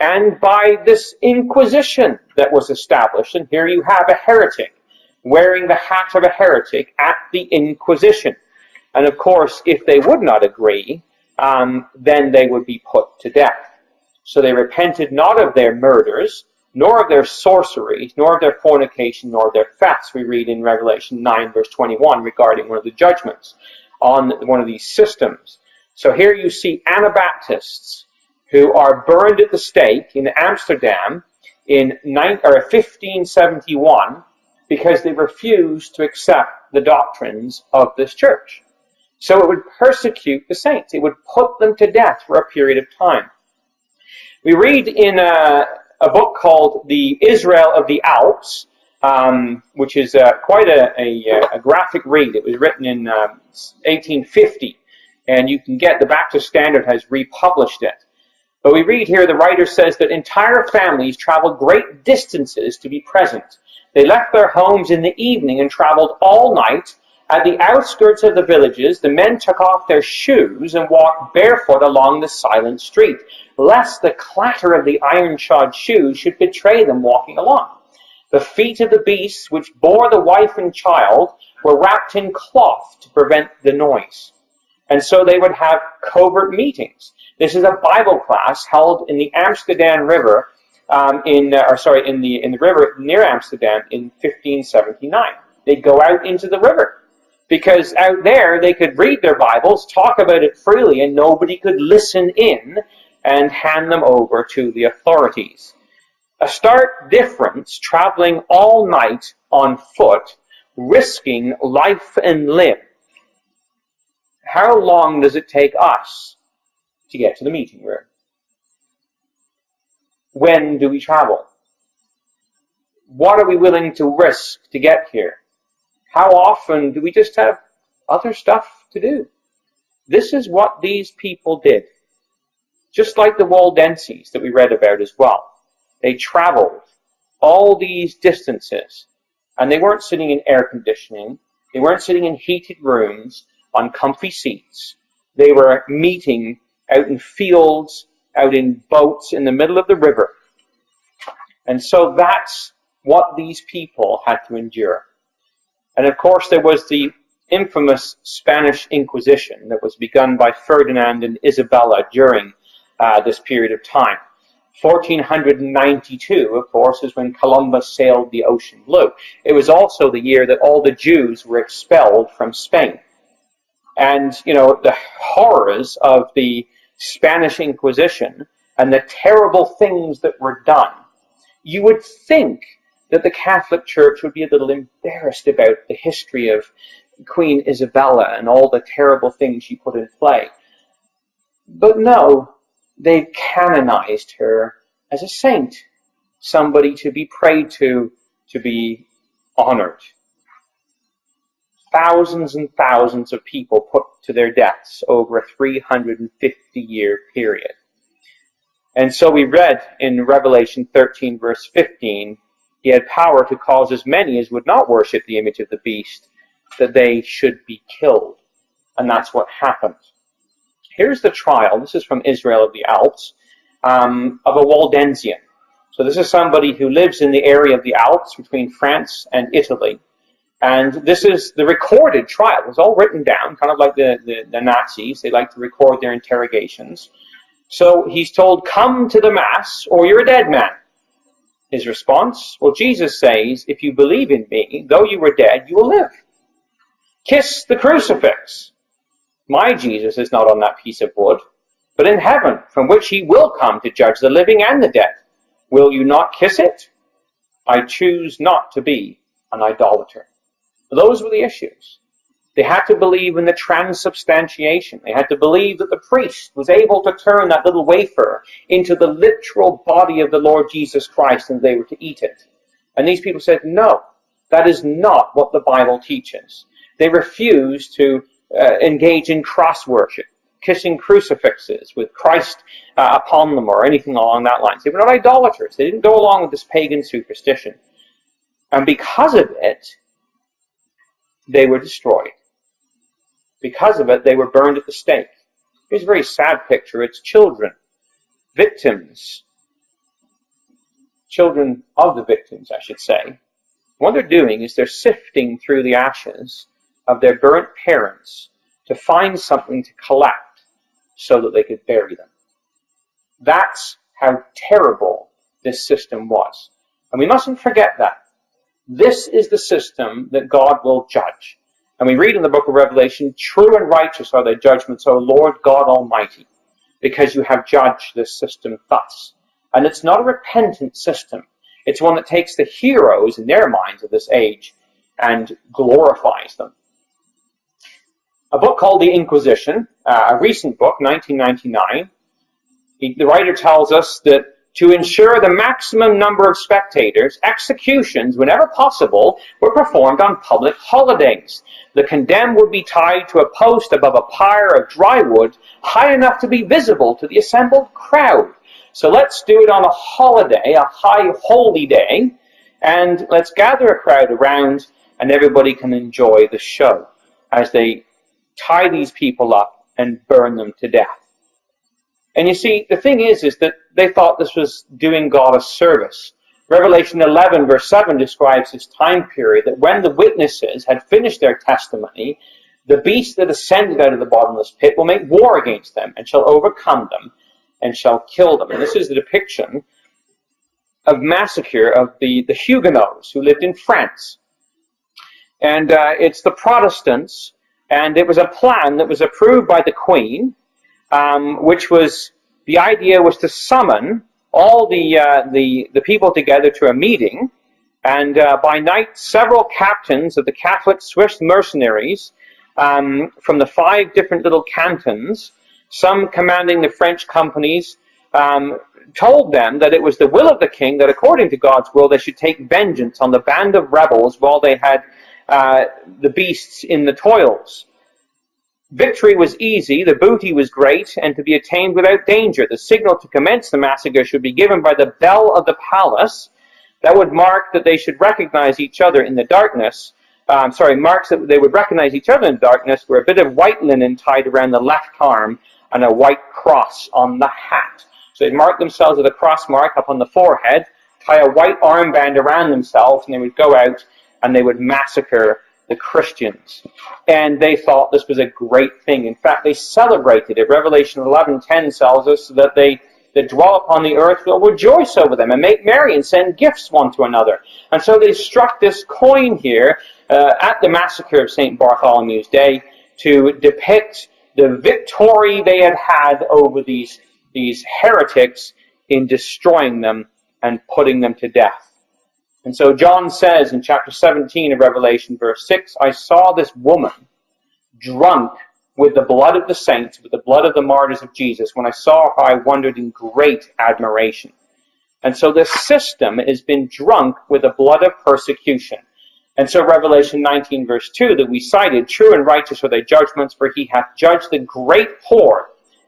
[SPEAKER 1] and by this inquisition that was established. And here you have a heretic wearing the hat of a heretic at the Inquisition. And of course, if they would not agree, then they would be put to death. So they repented not of their murders, nor of their sorceries, nor of their fornication, nor of their thefts. We read in Revelation 9, verse 21, regarding one of the judgments on one of these systems. So here you see Anabaptists who are burned at the stake in Amsterdam in 1571 because they refused to accept the doctrines of this church. So it would persecute the saints. It would put them to death for a period of time. We read in a book called The Israel of the Alps, which is quite a graphic read. It was written in 1850, and you can get, the Baptist Standard has republished it. But we read here, the writer says that entire families traveled great distances to be present. They left their homes in the evening and traveled all night. At the outskirts of the villages, the men took off their shoes and walked barefoot along the silent street, lest the clatter of the iron-shod shoes should betray them walking along. The feet of the beasts which bore the wife and child were wrapped in cloth to prevent the noise. And so they would have covert meetings. This is a Bible class held in the Amsterdam River, in the river near Amsterdam in 1579. They'd go out into the river, because out there they could read their Bibles, talk about it freely, and nobody could listen in and hand them over to the authorities. A stark difference, traveling all night on foot, risking life and limb. How long does it take us to get to the meeting room? When do we travel? What are we willing to risk to get here? How often do we just have other stuff to do? This is what these people did. Just like the Waldenses that we read about as well. They traveled all these distances, and they weren't sitting in air conditioning. They weren't sitting in heated rooms on comfy seats. They were meeting out in fields, out in boats in the middle of the river. And so that's what these people had to endure. And of course there was the infamous Spanish Inquisition that was begun by Ferdinand and Isabella during this period of time. 1492, of course, is when Columbus sailed the ocean blue. It was also the year that all the Jews were expelled from Spain. And, the horrors of the Spanish Inquisition and the terrible things that were done, you would think that the Catholic Church would be a little embarrassed about the history of Queen Isabella and all the terrible things she put in play. But no, they canonized her as a saint, somebody to be prayed to be honored. Thousands and thousands of people put to their deaths over a 350-year period. And so we read in Revelation 13, verse 15, he had power to cause as many as would not worship the image of the beast, that they should be killed. And that's what happened. Here's the trial. This is from Israel of the Alps, of a Waldensian. So this is somebody who lives in the area of the Alps between France and Italy. And this is the recorded trial. It was all written down, kind of like the Nazis. They like to record their interrogations. So he's told, come to the Mass or you're a dead man. His response, well, Jesus says, if you believe in me, though you were dead, you will live. Kiss the crucifix. My Jesus is not on that piece of wood, but in heaven, from which he will come to judge the living and the dead. Will you not kiss it? I choose not to be an idolater. Those were the issues. They had to believe in the transubstantiation. They had to believe that the priest was able to turn that little wafer into the literal body of the Lord Jesus Christ and they were to eat it. And these people said, no, that is not what the Bible teaches. They refused to engage in cross worship, kissing crucifixes with Christ upon them or anything along that line. They were not idolaters. They didn't go along with this pagan superstition. And because of it, they were destroyed. Because of it, they were burned at the stake. Here's a very sad picture. It's children, victims, children of the victims, I should say. What they're doing is they're sifting through the ashes of their burnt parents to find something to collect so that they could bury them. That's how terrible this system was. And we mustn't forget that. This is the system that God will judge. And we read in the book of Revelation, true and righteous are thy judgments, O Lord God Almighty, because you have judged this system thus. And it's not a repentant system. It's one that takes the heroes in their minds of this age and glorifies them. A book called The Inquisition, a recent book, 1999, the writer tells us that to ensure the maximum number of spectators, executions, whenever possible, were performed on public holidays. The condemned would be tied to a post above a pyre of dry wood, high enough to be visible to the assembled crowd. So let's do it on a holiday, a high holy day, and let's gather a crowd around and everybody can enjoy the show as they tie these people up and burn them to death. And you see, the thing is that they thought this was doing God a service. Revelation 11 verse 7 describes this time period that when the witnesses had finished their testimony, the beast that ascended out of the bottomless pit will make war against them and shall overcome them and shall kill them. And this is the depiction of massacre of the Huguenots who lived in France. And it's the Protestants, and it was a plan that was approved by the Queen, which was, the idea was to summon all the people together to a meeting, and by night several captains of the Catholic Swiss mercenaries from the 5 different little cantons, some commanding the French companies, told them that it was the will of the king that according to God's will they should take vengeance on the band of rebels while they had the beasts in the toils. Victory was easy, the booty was great, and to be attained without danger. The signal to commence the massacre should be given by the bell of the palace. That would mark that they should recognize each other in the darkness. Marks that they would recognize each other in the darkness were a bit of white linen tied around the left arm and a white cross on the hat. So they'd mark themselves with a cross mark up on the forehead, tie a white armband around themselves, and they would go out and they would massacre the Christians. And they thought this was a great thing. In fact, they celebrated it. Revelation 11:10 tells us that they that dwell upon the earth will rejoice over them and make merry and send gifts one to another. And so they struck this coin here at the massacre of St. Bartholomew's Day to depict the victory they had had over these heretics in destroying them and putting them to death. And so John says in chapter 17 of Revelation, verse 6, I saw this woman drunk with the blood of the saints, with the blood of the martyrs of Jesus. When I saw her, I wondered in great admiration. And so this system has been drunk with the blood of persecution. And so Revelation 19, verse 2, that we cited, true and righteous are thy judgments, for he hath judged the great whore,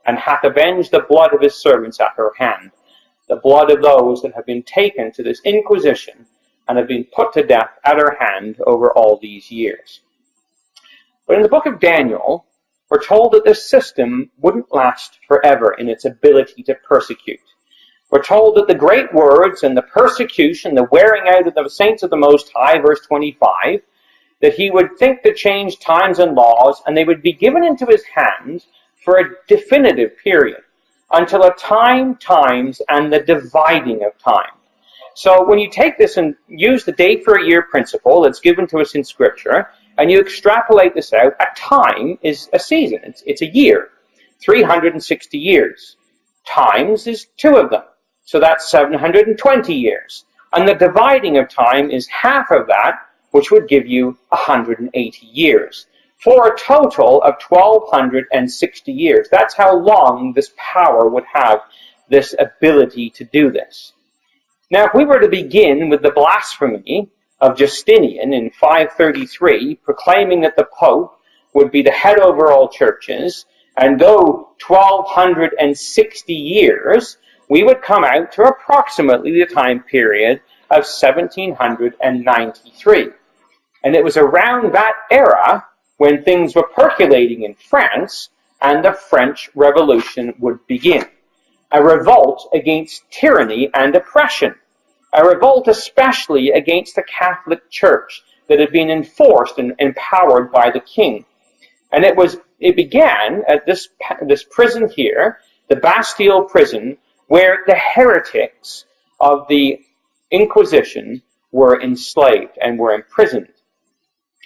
[SPEAKER 1] and hath avenged the blood of his servants at her hand. The blood of those that have been taken to this inquisition and have been put to death at her hand over all these years. But in the book of Daniel, we're told that this system wouldn't last forever in its ability to persecute. We're told that the great words and the persecution, the wearing out of the saints of the Most High, verse 25, that he would think to change times and laws, and they would be given into his hands for a definitive period, until a times, and the dividing of time. So when you take this and use the day for a year principle that's given to us in Scripture, and you extrapolate this out, a time is a season. It's a year, 360 years. Times is 2 of them. So that's 720 years. And the dividing of time is half of that, which would give you 180 years. For a total of 1,260 years. That's how long this power would have this ability to do this. Now, if we were to begin with the blasphemy of Justinian in 533, proclaiming that the Pope would be the head over all churches, and go 1,260 years, we would come out to approximately the time period of 1793. And it was around that era when things were percolating in France and the French Revolution would begin. A revolt against tyranny and oppression. A revolt especially against the Catholic Church that had been enforced and empowered by the king. And it began at this prison here, the Bastille prison, where the heretics of the Inquisition were enslaved and were imprisoned.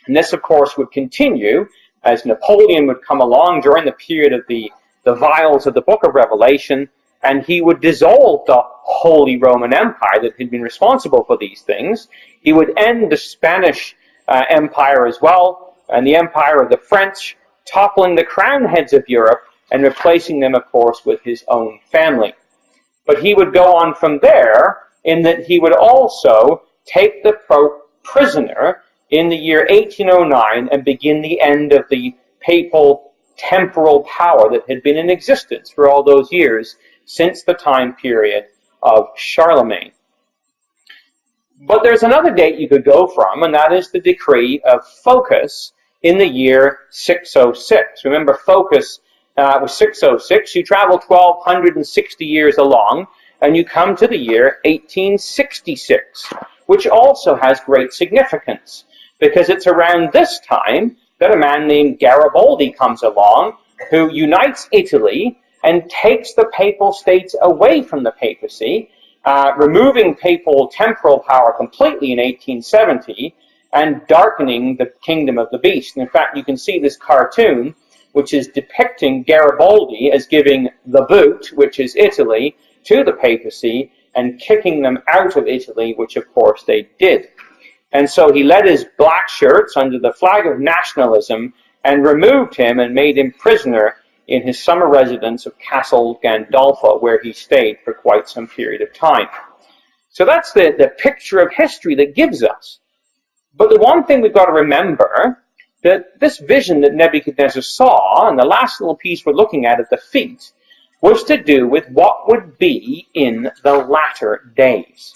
[SPEAKER 1] And this, of course, would continue as Napoleon would come along during the period of the vials of the book of Revelation, and he would dissolve the Holy Roman Empire that had been responsible for these things. He would end the Spanish Empire as well, and the empire of the French, toppling the crown heads of Europe and replacing them, of course, with his own family. But he would go on from there in that he would also take the Pope prisoner in the year 1809 and begin the end of the papal temporal power that had been in existence for all those years since the time period of Charlemagne. But there's another date you could go from, and that is the decree of Focus in the year 606. Remember, Focus was 606. You travel 1,260 years along, and you come to the year 1866, which also has great significance, because it's around this time that a man named Garibaldi comes along, who unites Italy and takes the Papal States away from the papacy, removing papal temporal power completely in 1870 and darkening the kingdom of the beast. And in fact, you can see this cartoon, which is depicting Garibaldi as giving the boot, which is Italy, to the papacy and kicking them out of Italy, which of course they did. And so he led his black shirts under the flag of nationalism and removed him and made him prisoner in his summer residence of Castle Gandolfo, where he stayed for quite some period of time. So that's the picture of history that gives us. But the one thing we've got to remember, that this vision that Nebuchadnezzar saw, and the last little piece we're looking at the feet, was to do with what would be in the latter days.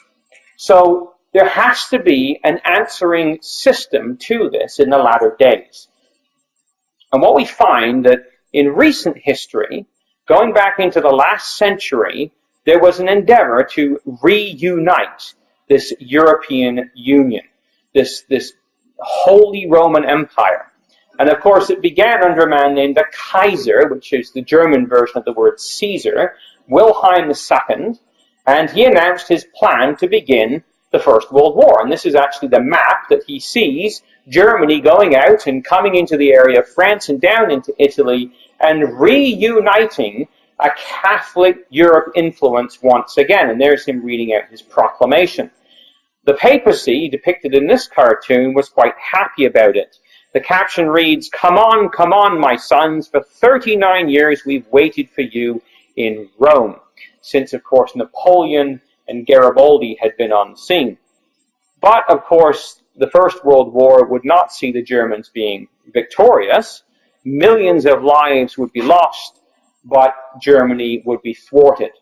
[SPEAKER 1] So there has to be an answering system to this in the latter days. And what we find that in recent history, going back into the last century, there was an endeavor to reunite this European Union, this Holy Roman Empire. And of course, it began under a man named the Kaiser, which is the German version of the word Caesar, Wilhelm II, and he announced his plan to begin the First World War. And this is actually the map that he sees Germany going out and coming into the area of France and down into Italy and reuniting a Catholic Europe influence once again. And there's him reading out his proclamation. The papacy, depicted in this cartoon, was quite happy about it. The caption reads, come on, my sons, for 39 years we've waited for you in Rome," since, of course, Napoleon and Garibaldi had been on the scene. But, of course, the First World War would not see the Germans being victorious. Millions of lives would be lost, but Germany would be thwarted.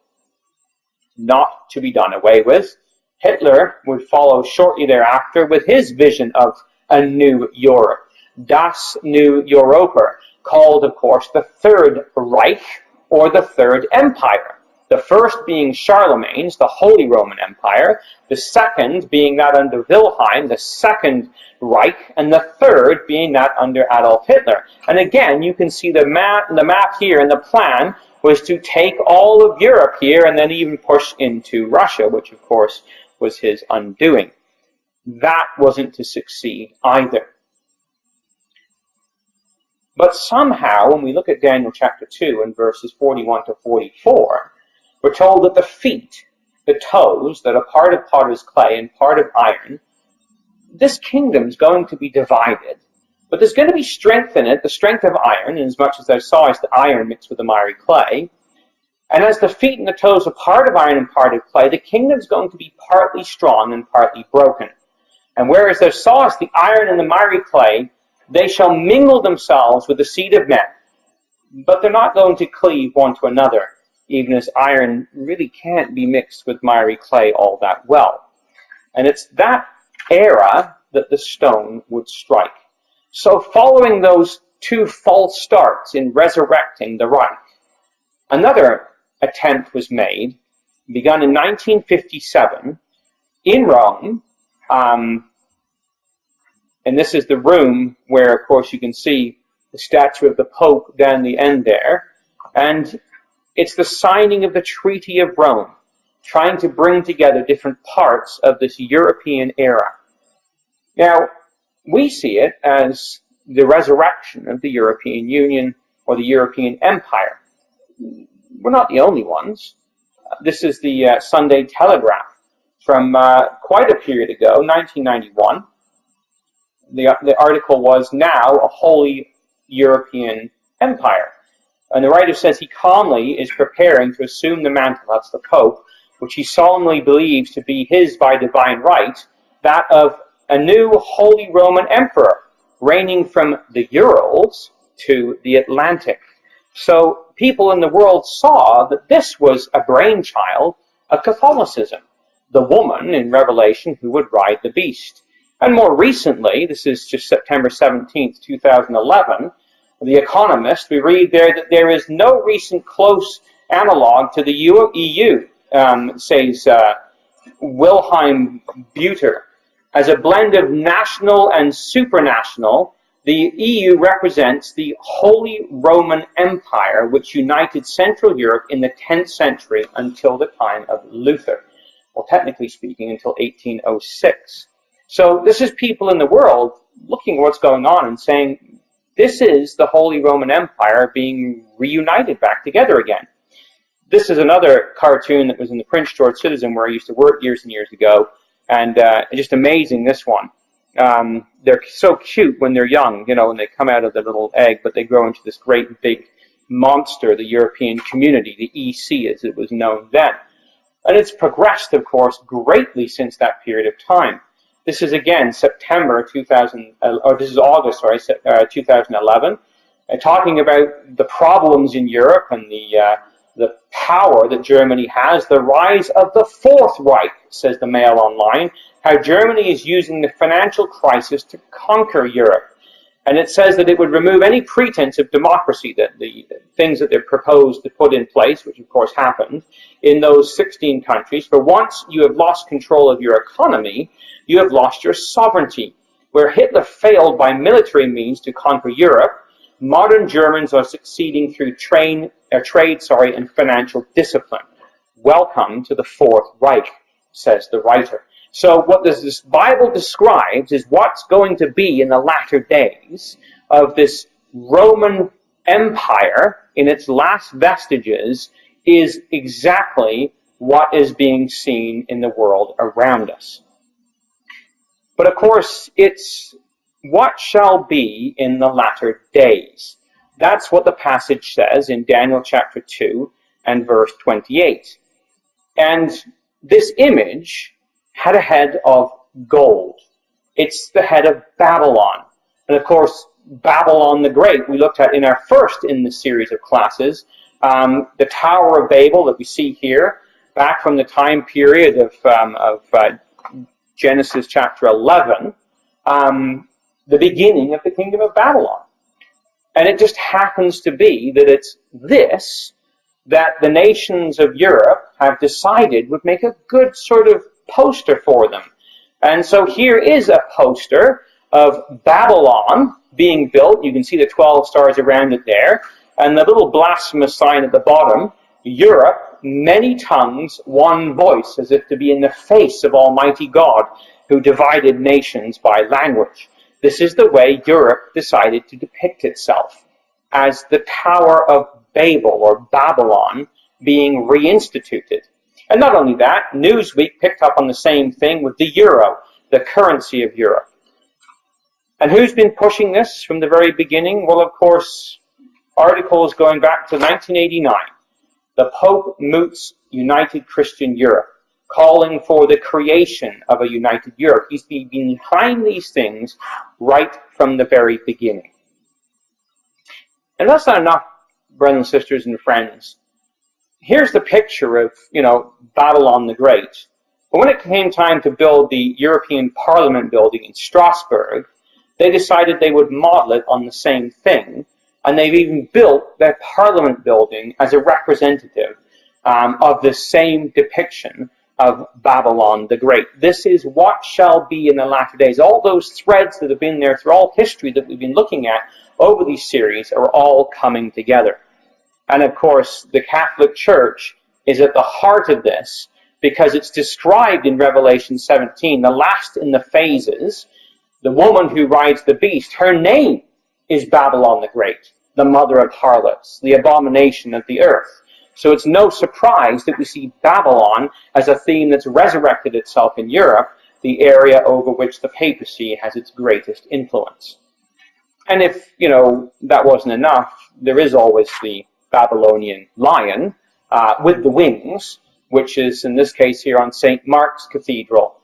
[SPEAKER 1] Not to be done away with. Hitler would follow shortly thereafter with his vision of a new Europe, Das Neue Europa, called, of course, the Third Reich, or the Third Empire. The first being Charlemagne's, the Holy Roman Empire, the second being that under Wilhelm, the Second Reich, and the third being that under Adolf Hitler. And again, you can see the map here, and the plan was to take all of Europe here and then even push into Russia, which of course was his undoing. That wasn't to succeed either. But somehow, when we look at Daniel chapter 2 and verses 41 to 44, we're told that the feet, the toes, that are part of potter's clay and part of iron, this kingdom's going to be divided. But there's going to be strength in it, the strength of iron, inasmuch as thou sawest the iron mixed with the miry clay. And as the feet and the toes are part of iron and part of clay, the kingdom's going to be partly strong and partly broken. And whereas thou sawest the iron and the miry clay, they shall mingle themselves with the seed of men. But they're not going to cleave one to another, even as iron really can't be mixed with miry clay all that well. And it's that era that the stone would strike. So following those two false starts in resurrecting the Reich, another attempt was made, begun in 1957, in Rome, and this is the room where, of course, you can see the statue of the Pope down the end there, and it's the signing of the Treaty of Rome, trying to bring together different parts of this European era. Now, we see it as the resurrection of the European Union or the European Empire. We're not the only ones. This is the Sunday Telegraph from quite a period ago, 1991. The article was "Now a Holy European Empire." And the writer says he calmly is preparing to assume the mantle, that's the Pope, which he solemnly believes to be his by divine right, that of a new Holy Roman Emperor, reigning from the Urals to the Atlantic. So people in the world saw that this was a brainchild of Catholicism. the woman in Revelation who would ride the beast. And more recently, this is just September 17th, 2011, The Economist, we read there that there is no recent close analog to the EU, says Wilhelm Buter. As a blend of national and supranational, the EU represents the Holy Roman Empire, which united Central Europe in the 10th century until the time of Luther. Well, technically speaking, until 1806. So this is people in the world looking at what's going on and saying, this is the Holy Roman Empire being reunited back together again. This is another cartoon that was in the Prince George Citizen where I used to work years and years ago, and just amazing, this one. They're so cute when they're young, you know, when they come out of the little egg, but they grow into this great big monster, the European Community, the EC as it was known then. And it's progressed, of course, greatly since that period of time. This is, again, September 2000, or this is August, sorry, 2011, talking about the problems in Europe and the power that Germany has, the rise of the Fourth Reich, says the Mail Online, how Germany is using the financial crisis to conquer Europe. And it says that it would remove any pretense of democracy, that the things that they proposed to put in place, which of course happened, in those 16 countries. For once you have lost control of your economy, you have lost your sovereignty. Where Hitler failed by military means to conquer Europe, modern Germans are succeeding through trade and financial discipline. Welcome to the Fourth Reich, says the writer. So what this Bible describes is what's going to be in the latter days of this Roman Empire in its last vestiges is exactly what is being seen in the world around us. But of course, it's what shall be in the latter days. That's what the passage says in Daniel chapter 2 and verse 28. And this image had a head of gold. It's the head of Babylon. And of course, Babylon the Great, we looked at in our first in the series of classes, the Tower of Babel that we see here, back from the time period of Genesis chapter 11, the beginning of the kingdom of Babylon. And it just happens to be that it's this that the nations of Europe have decided would make a good sort of poster for them. And so here is a poster of Babylon being built. You can see the 12 stars around it there. And the little blasphemous sign at the bottom, Europe, many tongues, one voice, as if to be in the face of Almighty God, who divided nations by language. This is the way Europe decided to depict itself, as the Tower of Babel, or Babylon, being reinstituted. And not only that, Newsweek picked up on the same thing with the euro, the currency of Europe. And who's been pushing this from the very beginning? Well, of course, articles going back to 1989. The Pope moots United Christian Europe, calling for the creation of a united Europe. He's been behind these things right from the very beginning. And that's not enough, brothers and sisters and friends. Here's the picture of, Babylon the Great. But when it came time to build the European Parliament building in Strasbourg, they decided they would model it on the same thing. And they've even built their Parliament building as a representative of the same depiction of Babylon the Great. This is what shall be in the latter days. All those threads that have been there through all history that we've been looking at over these series are all coming together. And of course, the Catholic Church is at the heart of this because it's described in Revelation 17, the last in the phases. The woman who rides the beast, her name is Babylon the Great, the mother of harlots, the abomination of the earth. So it's no surprise that we see Babylon as a theme that's resurrected itself in Europe, the area over which the papacy has its greatest influence. And if, that wasn't enough, there is always the Babylonian lion with the wings, which is in this case here on St. Mark's Cathedral.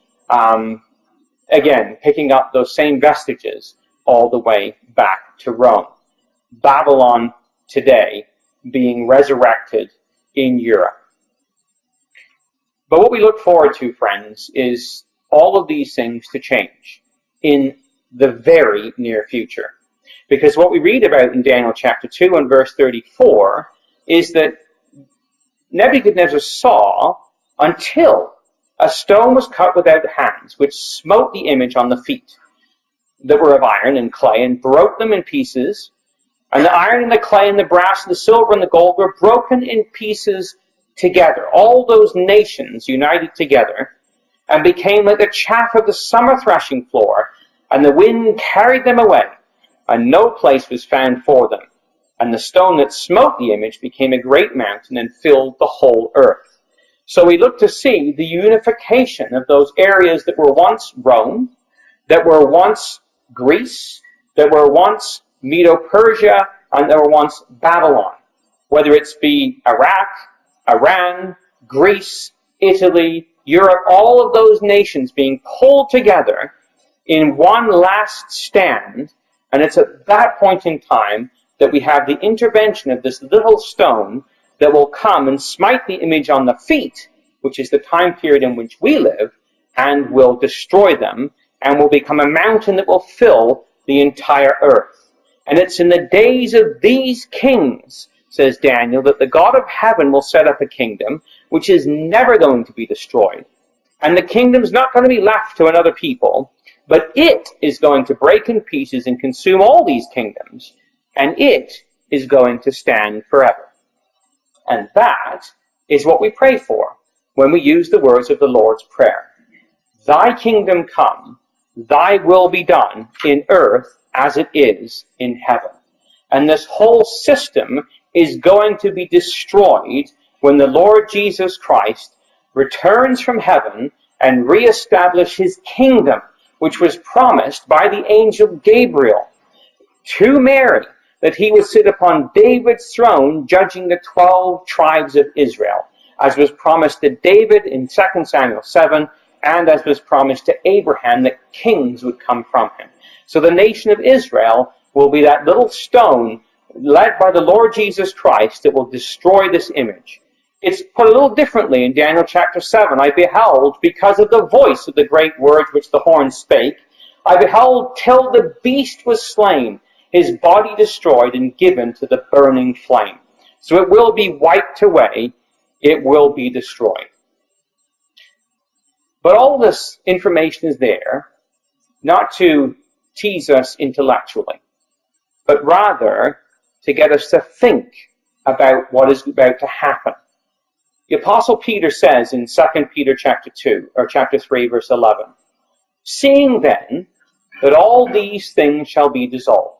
[SPEAKER 1] Again, picking up those same vestiges all the way back to Rome. Babylon today being resurrected in Europe. But what we look forward to, friends, is all of these things to change in the very near future. Because what we read about in Daniel chapter 2 and verse 34 is that Nebuchadnezzar saw until a stone was cut without hands, which smote the image on the feet that were of iron and clay, and broke them in pieces. And the iron and the clay and the brass and the silver and the gold were broken in pieces together. All those nations united together and became like the chaff of the summer threshing floor, and the wind carried them away, and no place was found for them. And the stone that smote the image became a great mountain and filled the whole earth. So we look to see the unification of those areas that were once Rome, that were once Greece, that were once Medo-Persia, and that were once Babylon. Whether it's be Iraq, Iran, Greece, Italy, Europe, all of those nations being pulled together in one last stand. And it's at that point in time that we have the intervention of this little stone that will come and smite the image on the feet, which is the time period in which we live, and will destroy them, and will become a mountain that will fill the entire earth. And it's in the days of these kings, says Daniel, that the God of heaven will set up a kingdom which is never going to be destroyed. And the kingdom's not going to be left to another people, but it is going to break in pieces and consume all these kingdoms, and it is going to stand forever. And that is what we pray for when we use the words of the Lord's Prayer. Thy kingdom come, thy will be done in earth as it is in heaven. And this whole system is going to be destroyed when the Lord Jesus Christ returns from heaven and reestablishes his kingdom, which was promised by the angel Gabriel to Mary, that he would sit upon David's throne judging the 12 tribes of Israel, as was promised to David in 2 Samuel 7, and as was promised to Abraham that kings would come from him. So the nation of Israel will be that little stone led by the Lord Jesus Christ that will destroy this image. It's put a little differently in Daniel chapter 7. I beheld, because of the voice of the great words which the horn spake, I beheld till the beast was slain, his body destroyed and given to the burning flame. So it will be wiped away, it will be destroyed. But all this information is there, not to tease us intellectually, but rather to get us to think about what is about to happen. The Apostle Peter says in 2 Peter chapter 2, or chapter 3, verse 11, seeing then that all these things shall be dissolved,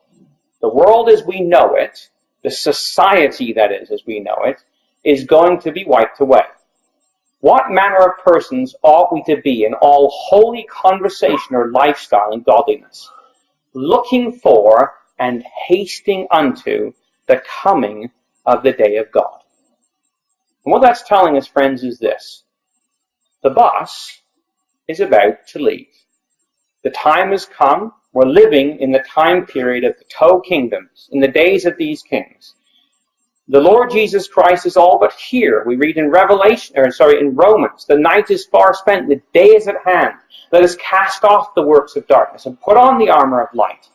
[SPEAKER 1] the world as we know it, the society that is as we know it, is going to be wiped away. What manner of persons ought we to be in all holy conversation or lifestyle and godliness, looking for and hasting unto the coming of the day of God? And what that's telling us, friends, is this. The bus is about to leave. The time has come. We're living in the time period of the two kingdoms, in the days of these kings. The Lord Jesus Christ is all but here. We read in in Romans, the night is far spent, the day is at hand. Let us cast off the works of darkness and put on the armor of light.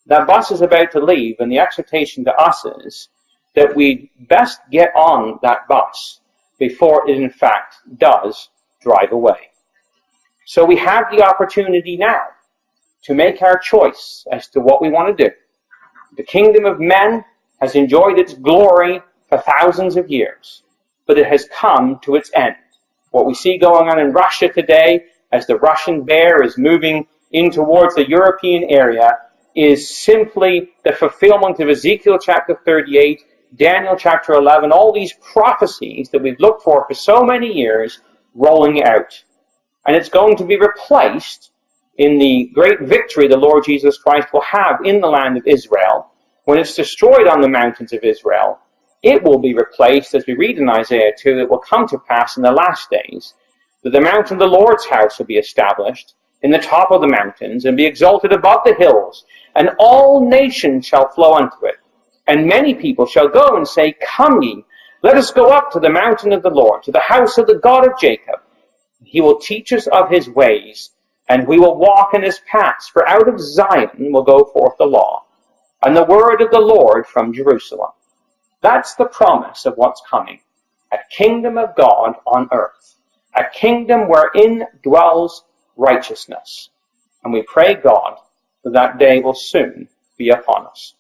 [SPEAKER 1] That bus is about to leave, and the exhortation to us is that we best get on that bus before it in fact does drive away. So we have the opportunity now to make our choice as to what we want to do. The kingdom of men has enjoyed its glory for thousands of years, but it has come to its end. What we see going on in Russia today, as the Russian bear is moving in towards the European area, is simply the fulfillment of Ezekiel chapter 38, Daniel chapter 11, all these prophecies that we've looked for so many years rolling out. And it's going to be replaced in the great victory the Lord Jesus Christ will have in the land of Israel. When it's destroyed on the mountains of Israel, it will be replaced, as we read in Isaiah 2, it will come to pass in the last days, that the mountain of the Lord's house will be established in the top of the mountains, and be exalted above the hills, and all nations shall flow unto it. And many people shall go and say, come ye, Let us go up to the mountain of the Lord, to the house of the God of Jacob. He will teach us of his ways, and we will walk in his paths. For out of Zion will go forth the law, and the word of the Lord from Jerusalem. That's the promise of what's coming. A kingdom of God on earth. A kingdom wherein dwells righteousness. And we pray God that that day will soon be upon us.